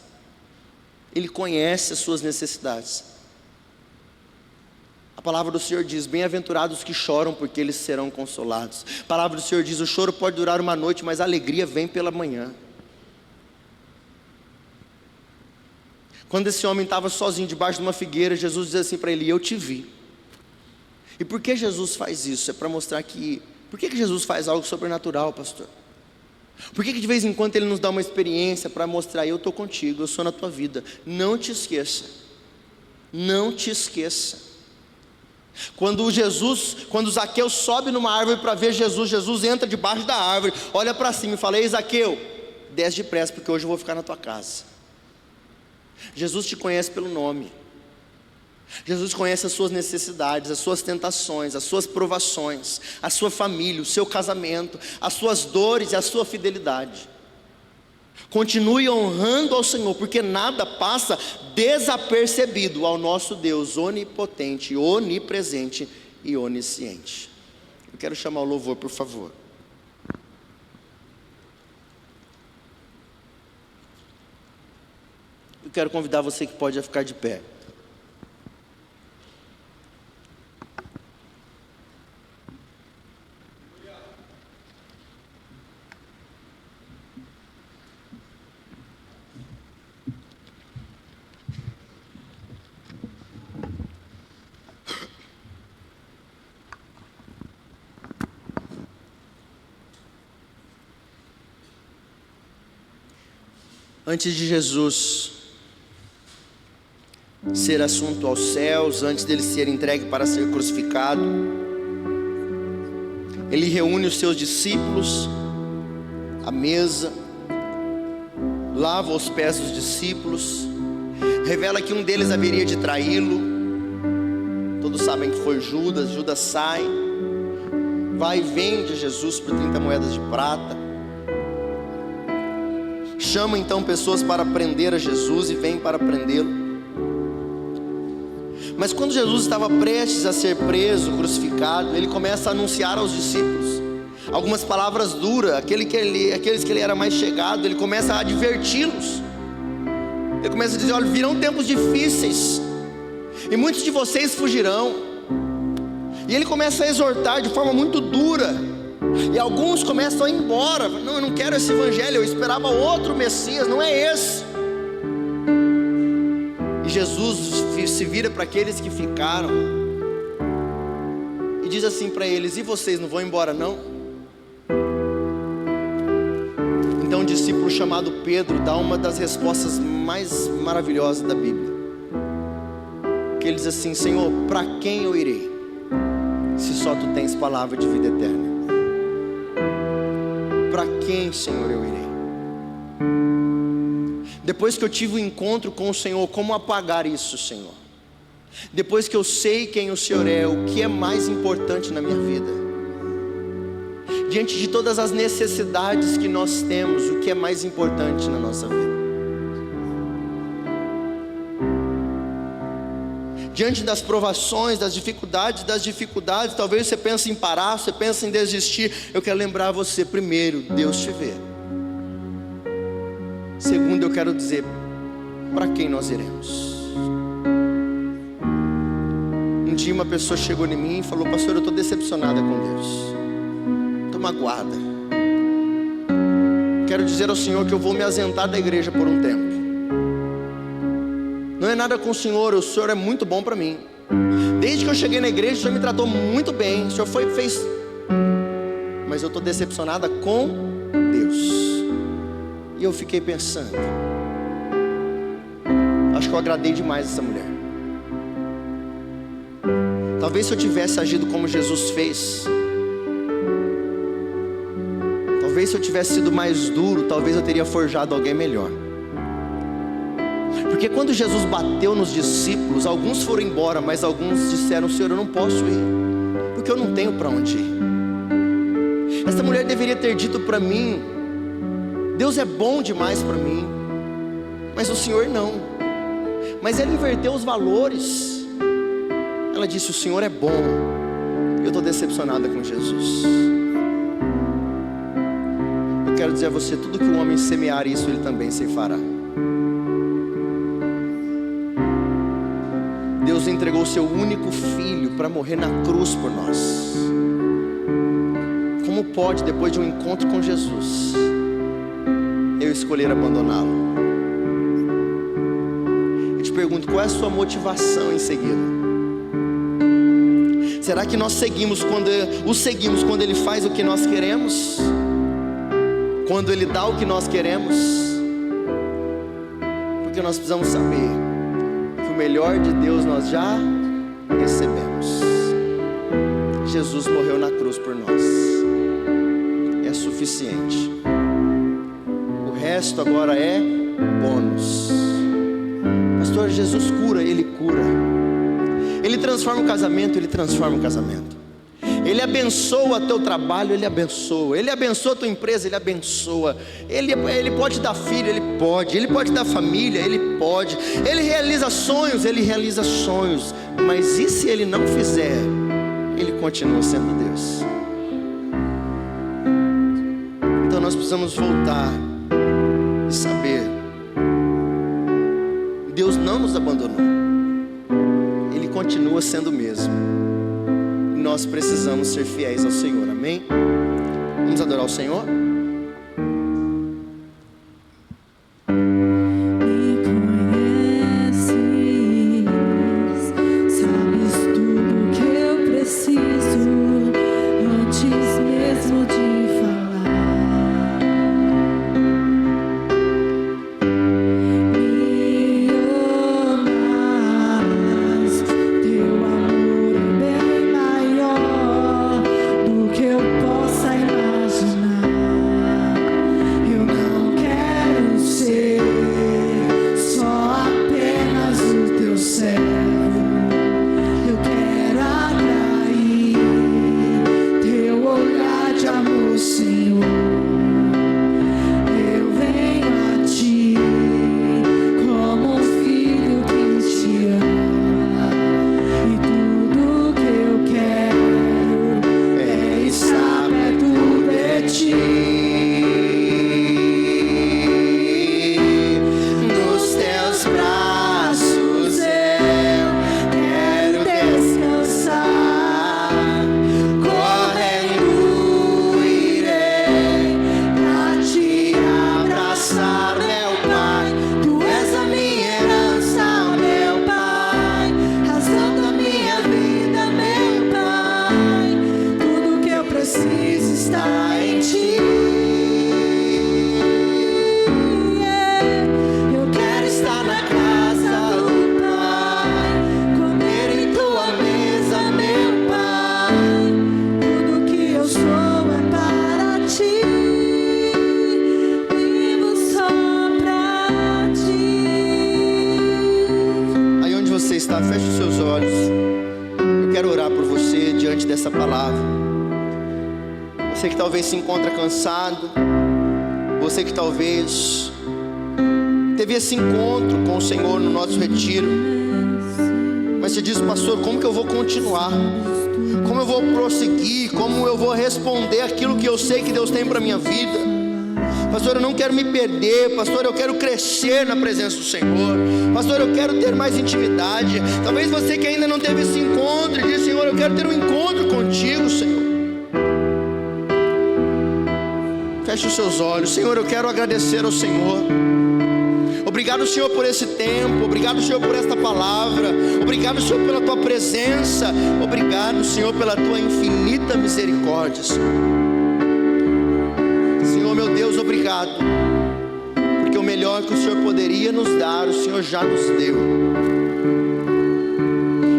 Ele conhece as suas necessidades. A palavra do Senhor diz: bem-aventurados os que choram, porque eles serão consolados. A palavra do Senhor diz: o choro pode durar uma noite, mas a alegria vem pela manhã. Quando esse homem estava sozinho debaixo de uma figueira, Jesus diz assim para ele: eu te vi. E por que Jesus faz isso? É para mostrar que... Por que Jesus faz algo sobrenatural, pastor? Por que de vez em quando Ele nos dá uma experiência para mostrar: eu estou contigo, eu sou na tua vida. Não te esqueça. Não te esqueça. Quando Zaqueu sobe numa árvore para ver Jesus, Jesus entra debaixo da árvore, olha para cima e fala: ei, Zaqueu, desce depressa, porque hoje eu vou ficar na tua casa. Jesus te conhece pelo nome. Jesus conhece as suas necessidades, as suas tentações, as suas provações, a sua família, o seu casamento, as suas dores e a sua fidelidade. Continue honrando ao Senhor, porque nada passa desapercebido ao nosso Deus onipotente, onipresente e onisciente. Eu quero chamar o louvor, por favor. Eu quero convidar você que pode a ficar de pé. Antes de Jesus ser assunto aos céus, antes dele ser entregue para ser crucificado, ele reúne os seus discípulos à mesa, lava os pés dos discípulos, revela que um deles haveria de traí-lo. Todos sabem que foi Judas. Judas sai, vai e vende Jesus por 30 moedas de prata. Chama então pessoas para prender a Jesus e vem para prendê-lo. Mas quando Jesus estava prestes a ser preso, crucificado, ele começa a anunciar aos discípulos algumas palavras duras. Aqueles que ele era mais chegado, ele começa a adverti-los. Ele começa a dizer: olha, virão tempos difíceis e muitos de vocês fugirão. E ele começa a exortar de forma muito dura. E alguns começam a ir embora. Não, eu não quero esse evangelho, eu esperava outro Messias, não é esse. E Jesus se vira para aqueles que ficaram e diz assim para eles: e vocês não vão embora não? Então um discípulo chamado Pedro dá uma das respostas mais maravilhosas da Bíblia, que ele diz assim: Senhor, para quem eu irei, se só tu tens palavra de vida eterna? Para quem, Senhor, eu irei? Depois que eu tive o encontro com o Senhor, como apagar isso, Senhor? Depois que eu sei quem o Senhor é, o que é mais importante na minha vida? Diante de todas as necessidades que nós temos, o que é mais importante na nossa vida? Diante das provações, das dificuldades, talvez você pense em parar, você pense em desistir. Eu quero lembrar você: primeiro, Deus te vê. Segundo, eu quero dizer: para quem nós iremos? Um dia uma pessoa chegou em mim e falou: pastor, eu estou decepcionada com Deus, estou magoada. Quero dizer ao Senhor que eu vou me ausentar da igreja por um tempo. Não é nada com o Senhor é muito bom para mim. Desde que eu cheguei na igreja, o Senhor me tratou muito bem, o Senhor fez. Mas eu estou decepcionada com Deus. E eu fiquei pensando: acho que eu agradei demais essa mulher. Talvez se eu tivesse agido como Jesus fez, talvez se eu tivesse sido mais duro, talvez eu teria forjado alguém melhor. Porque quando Jesus bateu nos discípulos, alguns foram embora, mas alguns disseram: Senhor, eu não posso ir, porque eu não tenho para onde ir. Essa mulher deveria ter dito para mim: Deus é bom demais para mim, mas o Senhor não. Mas ela inverteu os valores. Ela disse: o Senhor é bom, eu estou decepcionada com Jesus. Eu quero dizer a você, tudo que o homem semear, isso ele também ceifará. Deus entregou o seu único filho para morrer na cruz por nós. Como pode, depois de um encontro com Jesus, eu escolher abandoná-lo? Eu te pergunto, qual é a sua motivação em segui-lo? Será que nós seguimos quando Ele faz o que nós queremos? Quando Ele dá o que nós queremos? Porque nós precisamos saber que o melhor de Deus nós já recebemos. Jesus morreu na cruz por nós. É suficiente. O resto agora é bônus. Pastor, Jesus cura, Ele cura. Ele transforma o casamento, Ele transforma o casamento. Ele abençoa teu trabalho, Ele abençoa. Ele abençoa tua empresa, Ele abençoa. Ele pode dar filho, Ele pode dar família, Ele pode. Ele realiza sonhos, Ele realiza sonhos. Mas e se Ele não fizer? Ele continua sendo Deus. Então nós precisamos voltar e saber: Deus não nos abandonou. Ele continua sendo o mesmo. E nós precisamos ser fiéis ao Senhor, amém? Vamos adorar o Senhor? Feche os seus olhos. Eu quero orar por você diante dessa palavra. Você que talvez se encontra cansado, você que talvez teve esse encontro com o Senhor no nosso retiro, mas você diz: pastor, como que eu vou continuar? Como eu vou prosseguir? Como eu vou responder aquilo que eu sei que Deus tem para minha vida? Pastor, eu não quero me perder. Pastor, eu quero crescer na presença do Senhor. Pastor, eu quero ter mais intimidade. Talvez você que ainda não teve esse encontro diz: Senhor, eu quero ter um encontro contigo, Senhor. Feche os seus olhos. Senhor, eu quero agradecer ao Senhor. Obrigado, Senhor, por esse tempo. Obrigado, Senhor, por esta palavra. Obrigado, Senhor, pela tua presença. Obrigado, Senhor, pela tua infinita misericórdia, Senhor. Senhor, meu Deus, obrigado, porque o melhor que o Senhor poderia nos dar, o Senhor já nos deu.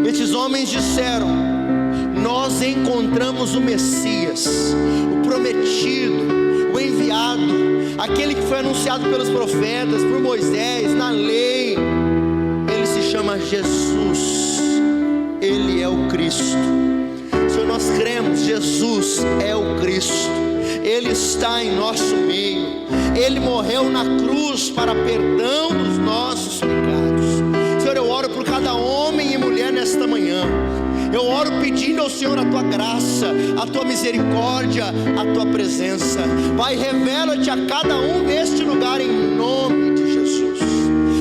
Estes homens disseram: nós encontramos o Messias, o prometido, o enviado, aquele que foi anunciado pelos profetas, por Moisés, na lei. Ele se chama Jesus. Ele é o Cristo. Senhor, nós cremos, Jesus é o Cristo. Ele está em nosso meio. Ele morreu na cruz para perdão dos nossos pecados. Senhor, eu oro por cada homem e mulher nesta manhã. Eu oro oro pedindo ao Senhor a tua graça, a tua misericórdia, a tua presença. Pai, revela-te a cada um neste lugar em nome de Jesus.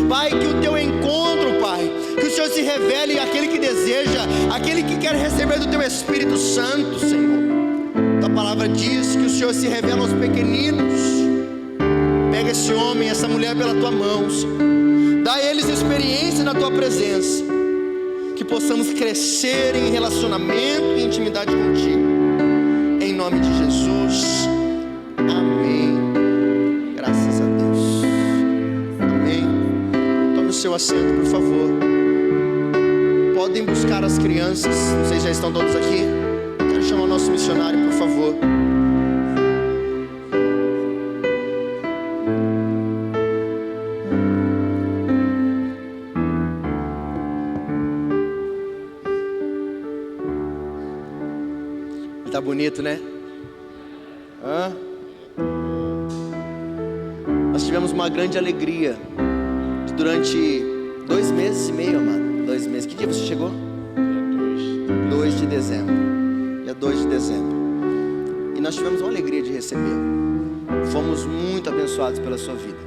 Pai, que o teu encontro, Pai, que o Senhor se revele àquele que deseja, aquele que quer receber do teu Espírito Santo, Senhor. Tua palavra diz que o Senhor se revela aos pequeninos. Pega esse homem, essa mulher pela tua mão, Senhor. Dá a eles experiência na tua presença, que possamos crescer em relacionamento e intimidade contigo, em nome de Jesus, amém. Graças a Deus, amém. Tome o seu assento, por favor. Podem buscar as crianças, vocês já estão todos aqui? Quero chamar o nosso missionário, por favor. Tá bonito, né? Nós tivemos uma grande alegria durante 2 meses e meio, amado. 2 meses. Que dia você chegou? Dia 2 de dezembro. Dia 2 de dezembro. E nós tivemos uma alegria de recebê-lo. Fomos muito abençoados pela sua vida.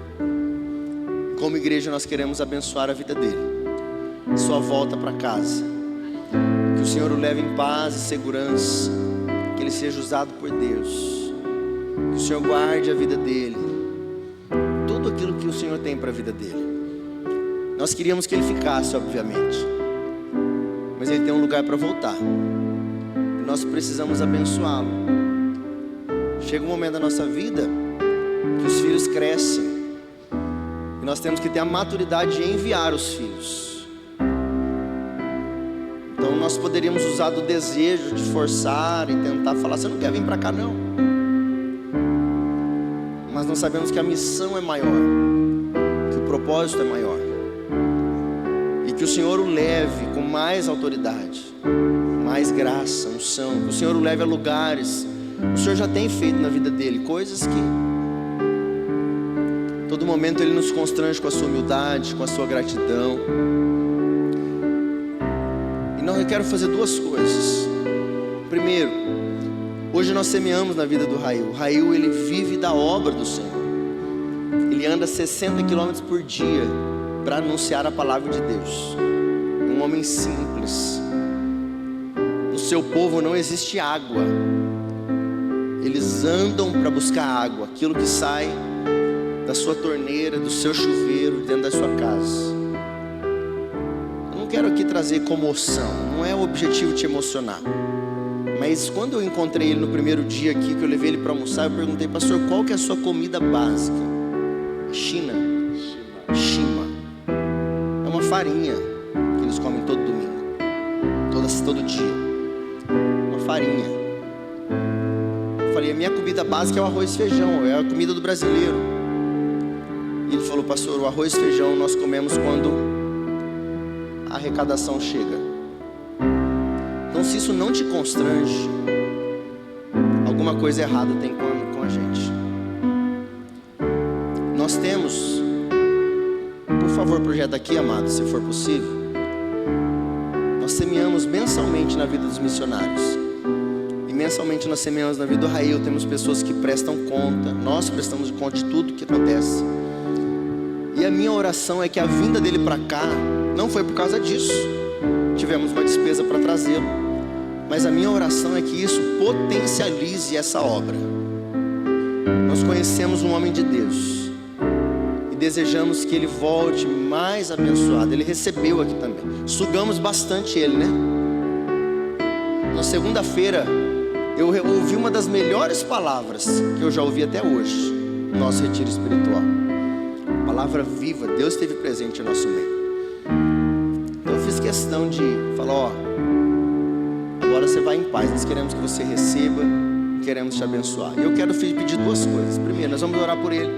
Como igreja nós queremos abençoar a vida dele, sua volta para casa. Que o Senhor o leve em paz e segurança, que ele seja usado por Deus, que o Senhor guarde a vida dele, tudo aquilo que o Senhor tem para a vida dele. Nós queríamos que ele ficasse, obviamente, mas ele tem um lugar para voltar, e nós precisamos abençoá-lo. Chega um momento da nossa vida que os filhos crescem, e nós temos que ter a maturidade de enviar os filhos. Então nós poderíamos usar do desejo de forçar e tentar falar: você não quer vir para cá não. Mas nós sabemos que a missão é maior, que o propósito é maior, e que o Senhor o leve com mais autoridade, mais graça, unção, que o Senhor o leve a lugares. O Senhor já tem feito na vida dele coisas que todo momento ele nos constrange com a sua humildade, com a sua gratidão. Não, eu quero fazer 2 coisas. Primeiro, hoje nós semeamos na vida do Rail. O Rail, ele vive da obra do Senhor. Ele anda 60 km por dia para anunciar a palavra de Deus. Um homem simples. No seu povo não existe água. Eles andam para buscar água, aquilo que sai da sua torneira, do seu chuveiro, dentro da sua casa. Quero aqui trazer comoção, não é o objetivo te emocionar, mas quando eu encontrei ele no primeiro dia aqui, que eu levei ele para almoçar, eu perguntei: pastor, qual que é a sua comida básica? Shima. É uma farinha que eles comem todo domingo, todo dia, uma farinha. Eu falei: a minha comida básica é o arroz e feijão, é a comida do brasileiro. E ele falou: pastor, o arroz e feijão nós comemos quando a arrecadação chega. Então, se isso não te constrange, alguma coisa errada tem com a gente. Nós temos, por favor, projeta aqui, amado, se for possível. Nós semeamos mensalmente na vida dos missionários, e mensalmente nós semeamos na vida do Rail. Temos pessoas que prestam conta, nós prestamos conta de tudo que acontece. E a minha oração é que a vinda dele para cá não foi por causa disso. Tivemos uma despesa para trazê-lo, mas a minha oração é que isso potencialize essa obra. Nós conhecemos um homem de Deus e desejamos que ele volte mais abençoado. Ele recebeu aqui também, sugamos bastante ele, né? Na segunda-feira eu ouvi uma das melhores palavras que eu já ouvi até hoje no nosso retiro espiritual. Palavra viva, Deus esteve presente no nosso meio. Então eu fiz questão de falar: ó, agora você vai em paz, nós queremos que você receba, queremos te abençoar. E eu quero pedir 2 coisas. Primeiro, nós vamos orar por ele.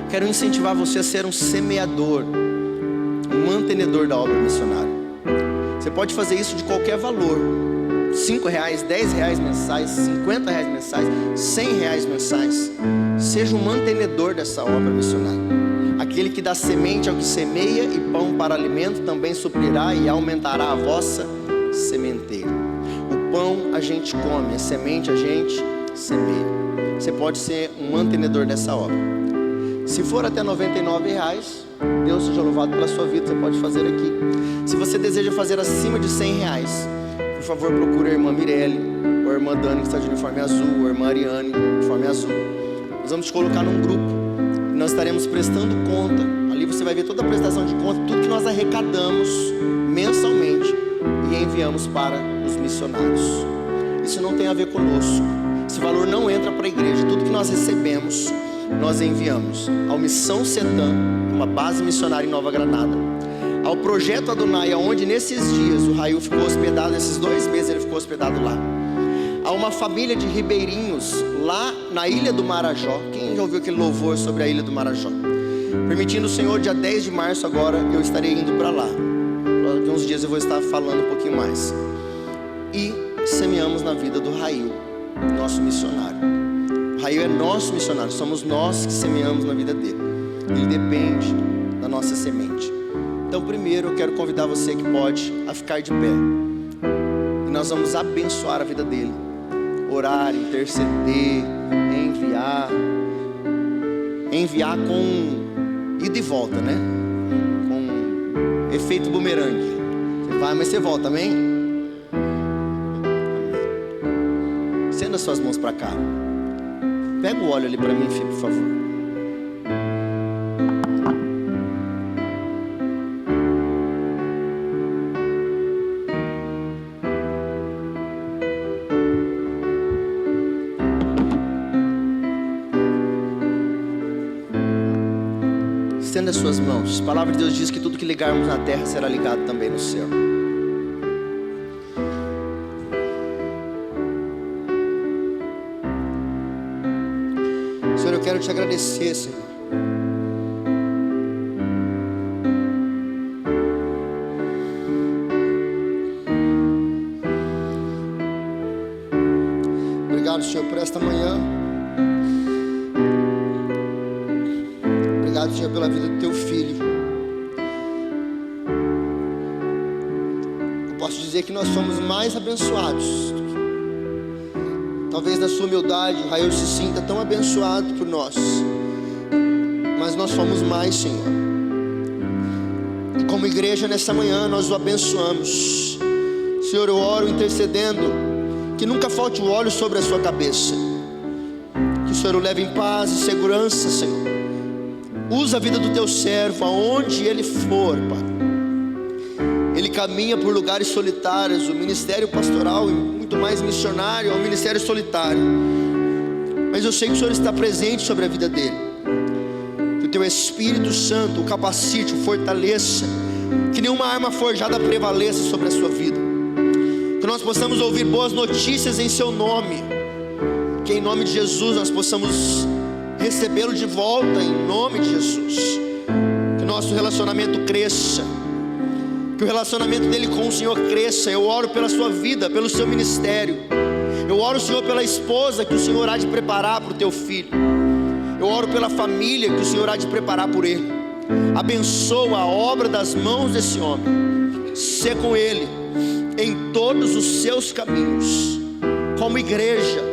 Quero incentivar você a ser um semeador, um mantenedor da obra missionária. Você pode fazer isso de qualquer valor: R$5, R$10 mensais, R$50 mensais, R$100 mensais. Seja um mantenedor dessa obra missionária. Aquele que dá semente ao que semeia e pão para alimento também suprirá e aumentará a vossa sementeira. O pão a gente come, a semente a gente semeia. Você pode ser um mantenedor dessa obra. Se for até R$99, Deus seja louvado pela sua vida, você pode fazer aqui. Se você deseja fazer acima de R$100, por favor procure a irmã Mirelle, ou a irmã Dani que está de uniforme azul, ou a irmã Ariane, uniforme azul. Nós vamos te colocar num grupo, e nós estaremos prestando conta. Ali você vai ver toda a prestação de conta, tudo que nós arrecadamos mensalmente e enviamos para os missionários. Isso não tem a ver conosco, esse valor não entra para a igreja. Tudo que nós recebemos, nós enviamos ao Missão Setã, uma base missionária em Nova Granada, ao Projeto Adonai, onde nesses dias o Rail ficou hospedado, nesses 2 meses ele ficou hospedado lá, a uma família de ribeirinhos lá na Ilha do Marajó. Quem já ouviu aquele louvor sobre a Ilha do Marajó? Permitindo o Senhor, dia 10 de março agora, eu estarei indo para lá. Daqui uns dias eu vou estar falando um pouquinho mais. E semeamos na vida do Rail, nosso missionário. O Rail é nosso missionário, somos nós que semeamos na vida dele. Ele depende da nossa semente. Então primeiro eu quero convidar você que pode a ficar de pé. E nós vamos abençoar a vida dele. Orar, interceder, enviar com ida e volta, né? Com efeito bumerangue. Você vai, mas você volta, amém? Estenda suas mãos para cá. Pega o óleo ali para mim, filho, por favor. Estenda as suas mãos. A palavra de Deus diz que tudo que ligarmos na terra será ligado também no céu. Senhor, eu quero te agradecer, Senhor. Obrigado, Senhor, por esta manhã. Obrigado, Senhor, pela vida do teu filho. Eu posso dizer que nós somos mais abençoados. Talvez na sua humildade o Rael se sinta tão abençoado por nós, mas nós somos mais, Senhor. E como igreja nessa manhã nós o abençoamos. Senhor, eu oro intercedendo que nunca falte o óleo sobre a sua cabeça, que o Senhor o leve em paz e segurança, Senhor. Usa a vida do teu servo aonde ele for, Pai. Ele caminha por lugares solitários. O ministério pastoral, muito mais missionário, é um ministério solitário. Mas eu sei que o Senhor está presente sobre a vida dele. Que o teu Espírito Santo o capacite, o fortaleça. Que nenhuma arma forjada prevaleça sobre a sua vida. Que nós possamos ouvir boas notícias em seu nome. Que em nome de Jesus nós possamos recebê-lo de volta em nome de Jesus. Que nosso relacionamento cresça, que o relacionamento dele com o Senhor cresça. Eu oro pela sua vida, pelo seu ministério. Eu oro, Senhor, pela esposa que o Senhor há de preparar para o teu filho. Eu oro pela família que o Senhor há de preparar por ele. Abençoa a obra das mãos desse homem. Sê com ele em todos os seus caminhos. Como igreja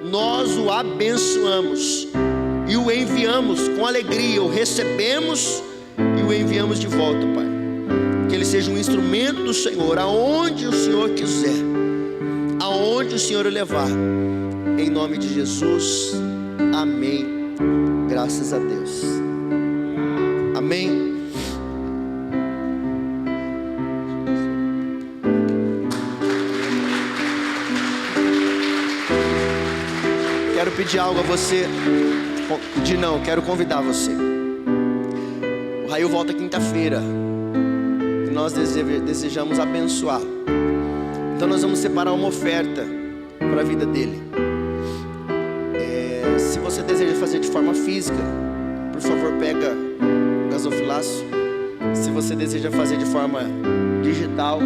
nós o abençoamos e o enviamos com alegria, o recebemos e o enviamos de volta, Pai. Que ele seja um instrumento do Senhor, aonde o Senhor quiser, aonde o Senhor o levar, em nome de Jesus, amém. Graças a Deus, amém. Quero pedir algo a você. Quero convidar você. O Raio volta quinta-feira e nós desejamos abençoar. Então nós vamos separar uma oferta para a vida dele. Se você deseja fazer de forma física, por favor pega o gasofilaço. Se você deseja fazer de forma digital,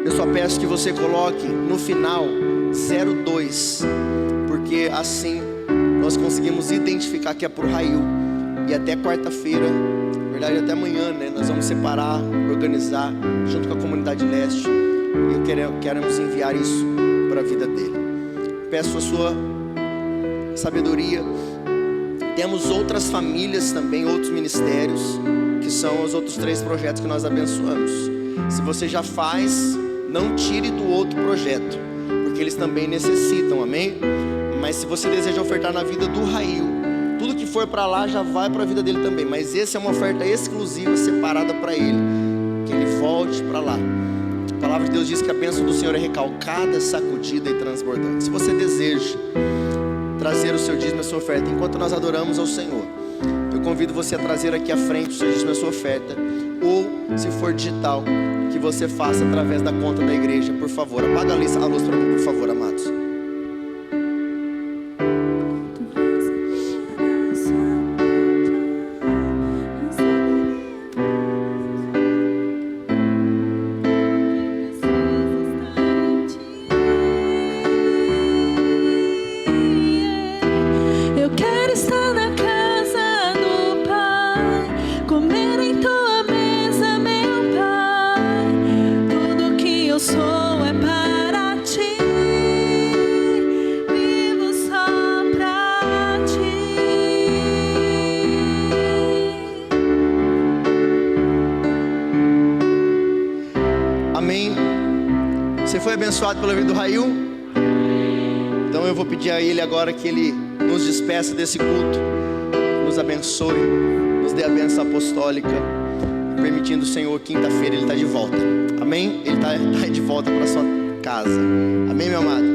eu só peço que você coloque no final 02, porque assim nós conseguimos identificar que é por Rail. E até quarta-feira, na verdade até amanhã, né, nós vamos separar, organizar junto com a comunidade leste e queremos enviar isso para a vida dele. Peço a sua sabedoria. Temos outras famílias também, outros ministérios, que são os outros 3 projetos que nós abençoamos. Se você já faz, não tire do outro projeto, porque eles também necessitam, amém? Mas se você deseja ofertar na vida do Rail, tudo que for para lá já vai para a vida dele também, mas essa é uma oferta exclusiva, separada para ele, que ele volte para lá. A palavra de Deus diz que a bênção do Senhor é recalcada, sacudida e transbordante. Se você deseja trazer o seu dízimo e a sua oferta enquanto nós adoramos ao Senhor, eu convido você a trazer aqui à frente o seu dízimo e a sua oferta, ou se for digital, que você faça através da conta da igreja. Por favor, apaga a luz para mim, por favor, amados. Abençoado pela vida do Rail. Então eu vou pedir a ele agora que ele nos despeça desse culto, nos abençoe, nos dê a bênção apostólica, permitindo o Senhor, quinta-feira ele está de volta, amém? Ele está de volta para sua casa, amém, meu amado?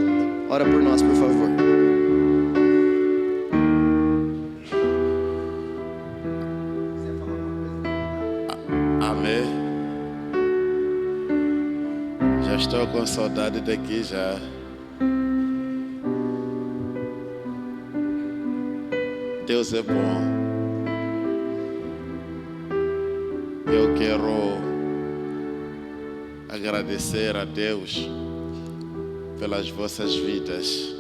Ora por nós, por favor. Estou com saudade daqui já. Deus é bom. Eu quero agradecer a Deus pelas vossas vidas.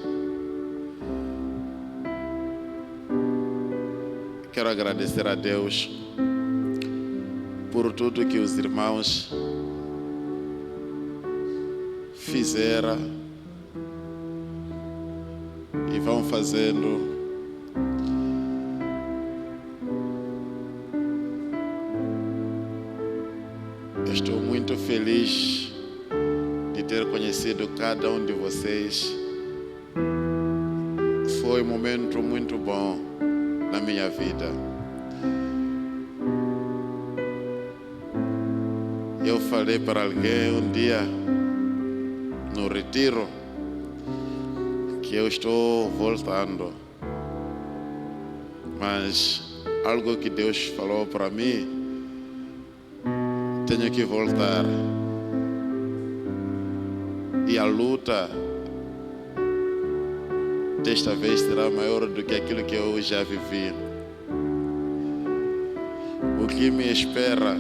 Quero agradecer a Deus por tudo que os irmãos fizeram e vão fazendo. Estou muito feliz de ter conhecido cada um de vocês. Foi um momento muito bom na minha vida. Eu falei para alguém um dia no retiro que eu estou voltando, mas algo que Deus falou para mim, tenho que voltar, e a luta desta vez será maior do que aquilo que eu já vivi. O que me espera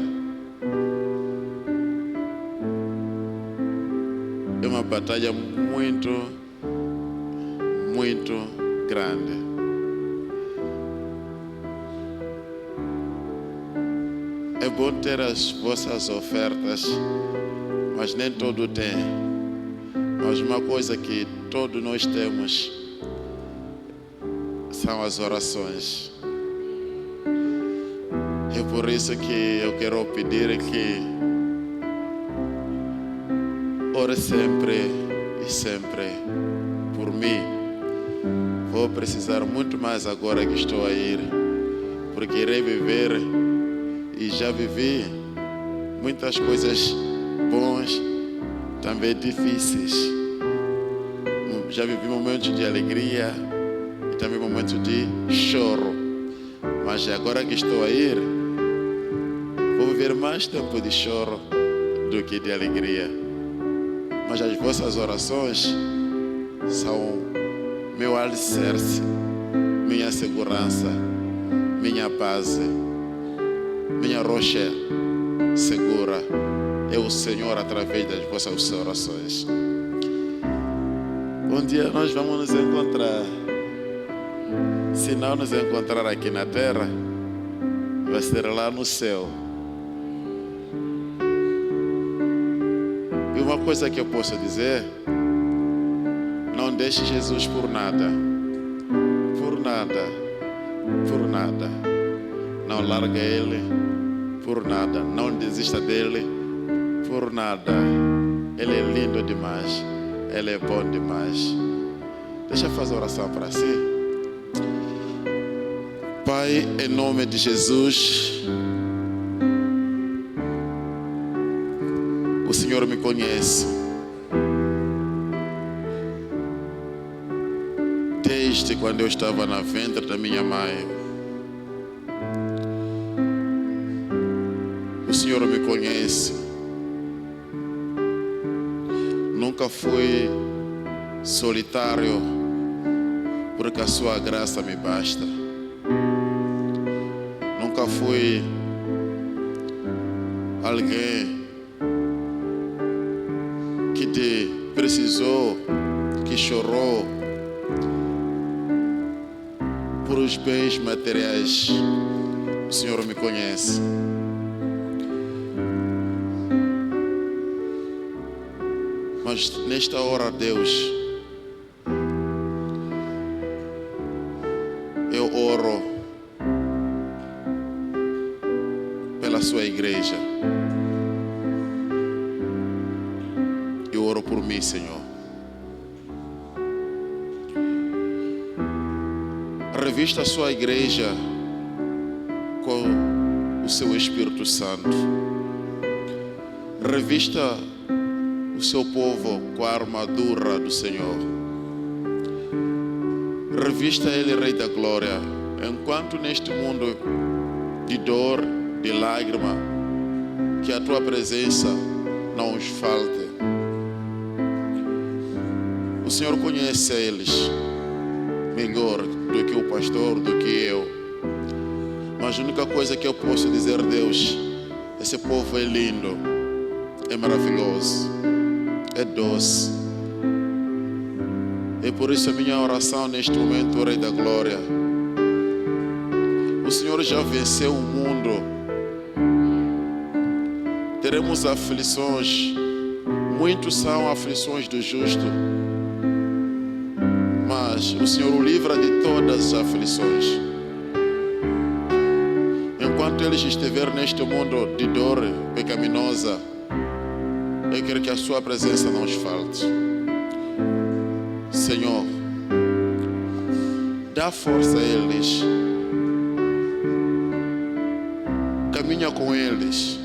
é uma batalha muito, muito grande. É bom ter as vossas ofertas, mas nem todo tem. Mas uma coisa que todos nós temos são as orações. É por isso que eu quero pedir que ore sempre e sempre por mim. Vou precisar muito mais agora que estou a ir, porque irei viver e já vivi muitas coisas boas, também difíceis. Já vivi momentos de alegria e também momentos de choro. Mas agora que estou a ir, vou viver mais tempo de choro do que de alegria. Mas as vossas orações são meu alicerce, minha segurança, minha paz, minha rocha segura. É o Senhor através das vossas orações. Um dia nós vamos nos encontrar. Se não nos encontrar aqui na terra, vai ser lá no céu. E uma uma coisa que eu posso dizer: não deixe Jesus por nada. Por nada. Por nada. Não larga Ele por nada. Não desista dEle por nada. Ele é lindo demais. Ele é bom demais. Deixa eu fazer oração para si. Pai, em nome de Jesus, o Senhor me conhece. Desde quando eu estava na ventre da minha mãe, o Senhor me conhece. Nunca fui solitário, porque a sua graça me basta. Nunca fui alguém que te precisou, que chorou por os bens materiais. O Senhor me conhece. Mas nesta hora, Deus, eu oro pela sua igreja. Eu oro por mim, Senhor. Revista a sua igreja com o seu Espírito Santo. Revista o seu povo com a armadura do Senhor. Revista Ele, Rei da Glória, enquanto neste mundo de dor, de lágrima, que a Tua presença não os falte. O Senhor conhece eles melhor do que o pastor, do que eu. Mas a única coisa que eu posso dizer, Deus, esse povo é lindo, é maravilhoso, é doce. E por isso a minha oração neste momento, Rei da Glória, o Senhor já venceu o mundo. Teremos aflições, muitos são aflições do justo, mas o Senhor o livra de todas as aflições. Enquanto eles estiver neste mundo de dor pecaminosa, eu quero que a sua presença não os falte. Senhor, dá força a eles, caminha com eles,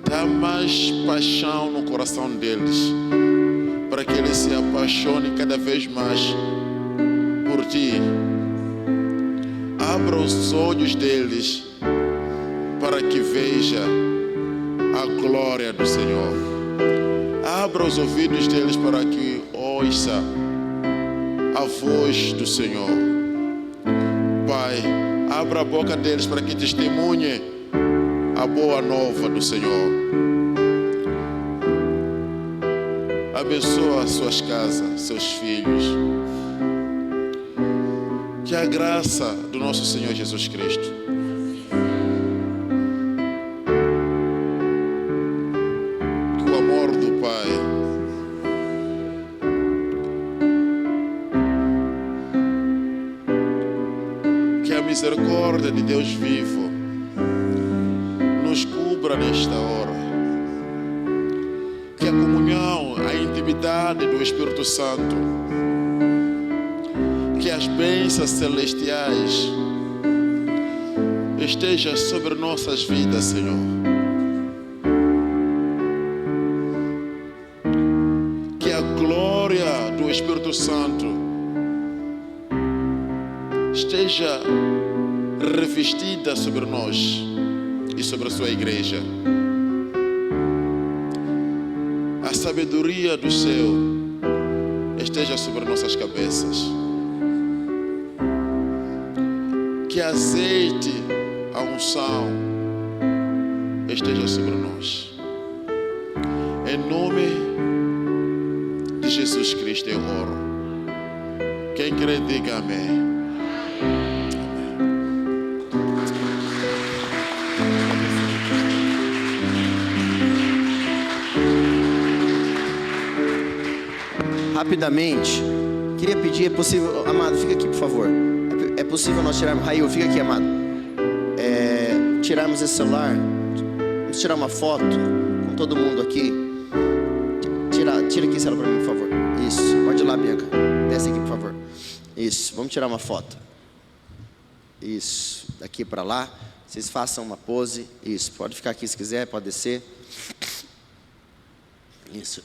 dá mais paixão no coração deles, para que eles se apaixonem cada vez mais por Ti. Abra os olhos deles para que veja a glória do Senhor. Abra os ouvidos deles para que ouça a voz do Senhor. Pai, abra a boca deles para que testemunhe a boa nova do Senhor. Abençoa as suas casas, seus filhos. Que a graça do nosso Senhor Jesus Cristo, que o amor do Pai, que a misericórdia de Deus vivo nos cubra nesta hora. Que a comunhão, a intimidade do Espírito Santo, que as bênçãos celestiais estejam sobre nossas vidas, Senhor. Que a glória do Espírito Santo esteja revestida sobre nós e sobre a sua igreja. A sabedoria do céu esteja sobre nossas cabeças. Que azeite, a unção esteja sobre nós. Em nome de Jesus Cristo eu oro. Quem crê, diga amém. rapidamente, queria pedir, é possível, amado, fica aqui por favor. É possível nós tirarmos, Rail, fica aqui, amado. Tirarmos esse celular, vamos tirar uma foto com todo mundo aqui. Tira aqui esse celular para mim, por favor. Isso, pode ir lá, Bianca, desce aqui, por favor. Isso, vamos tirar uma foto. Isso, daqui para lá. Vocês façam uma pose. Isso, pode ficar aqui se quiser, pode descer. Isso.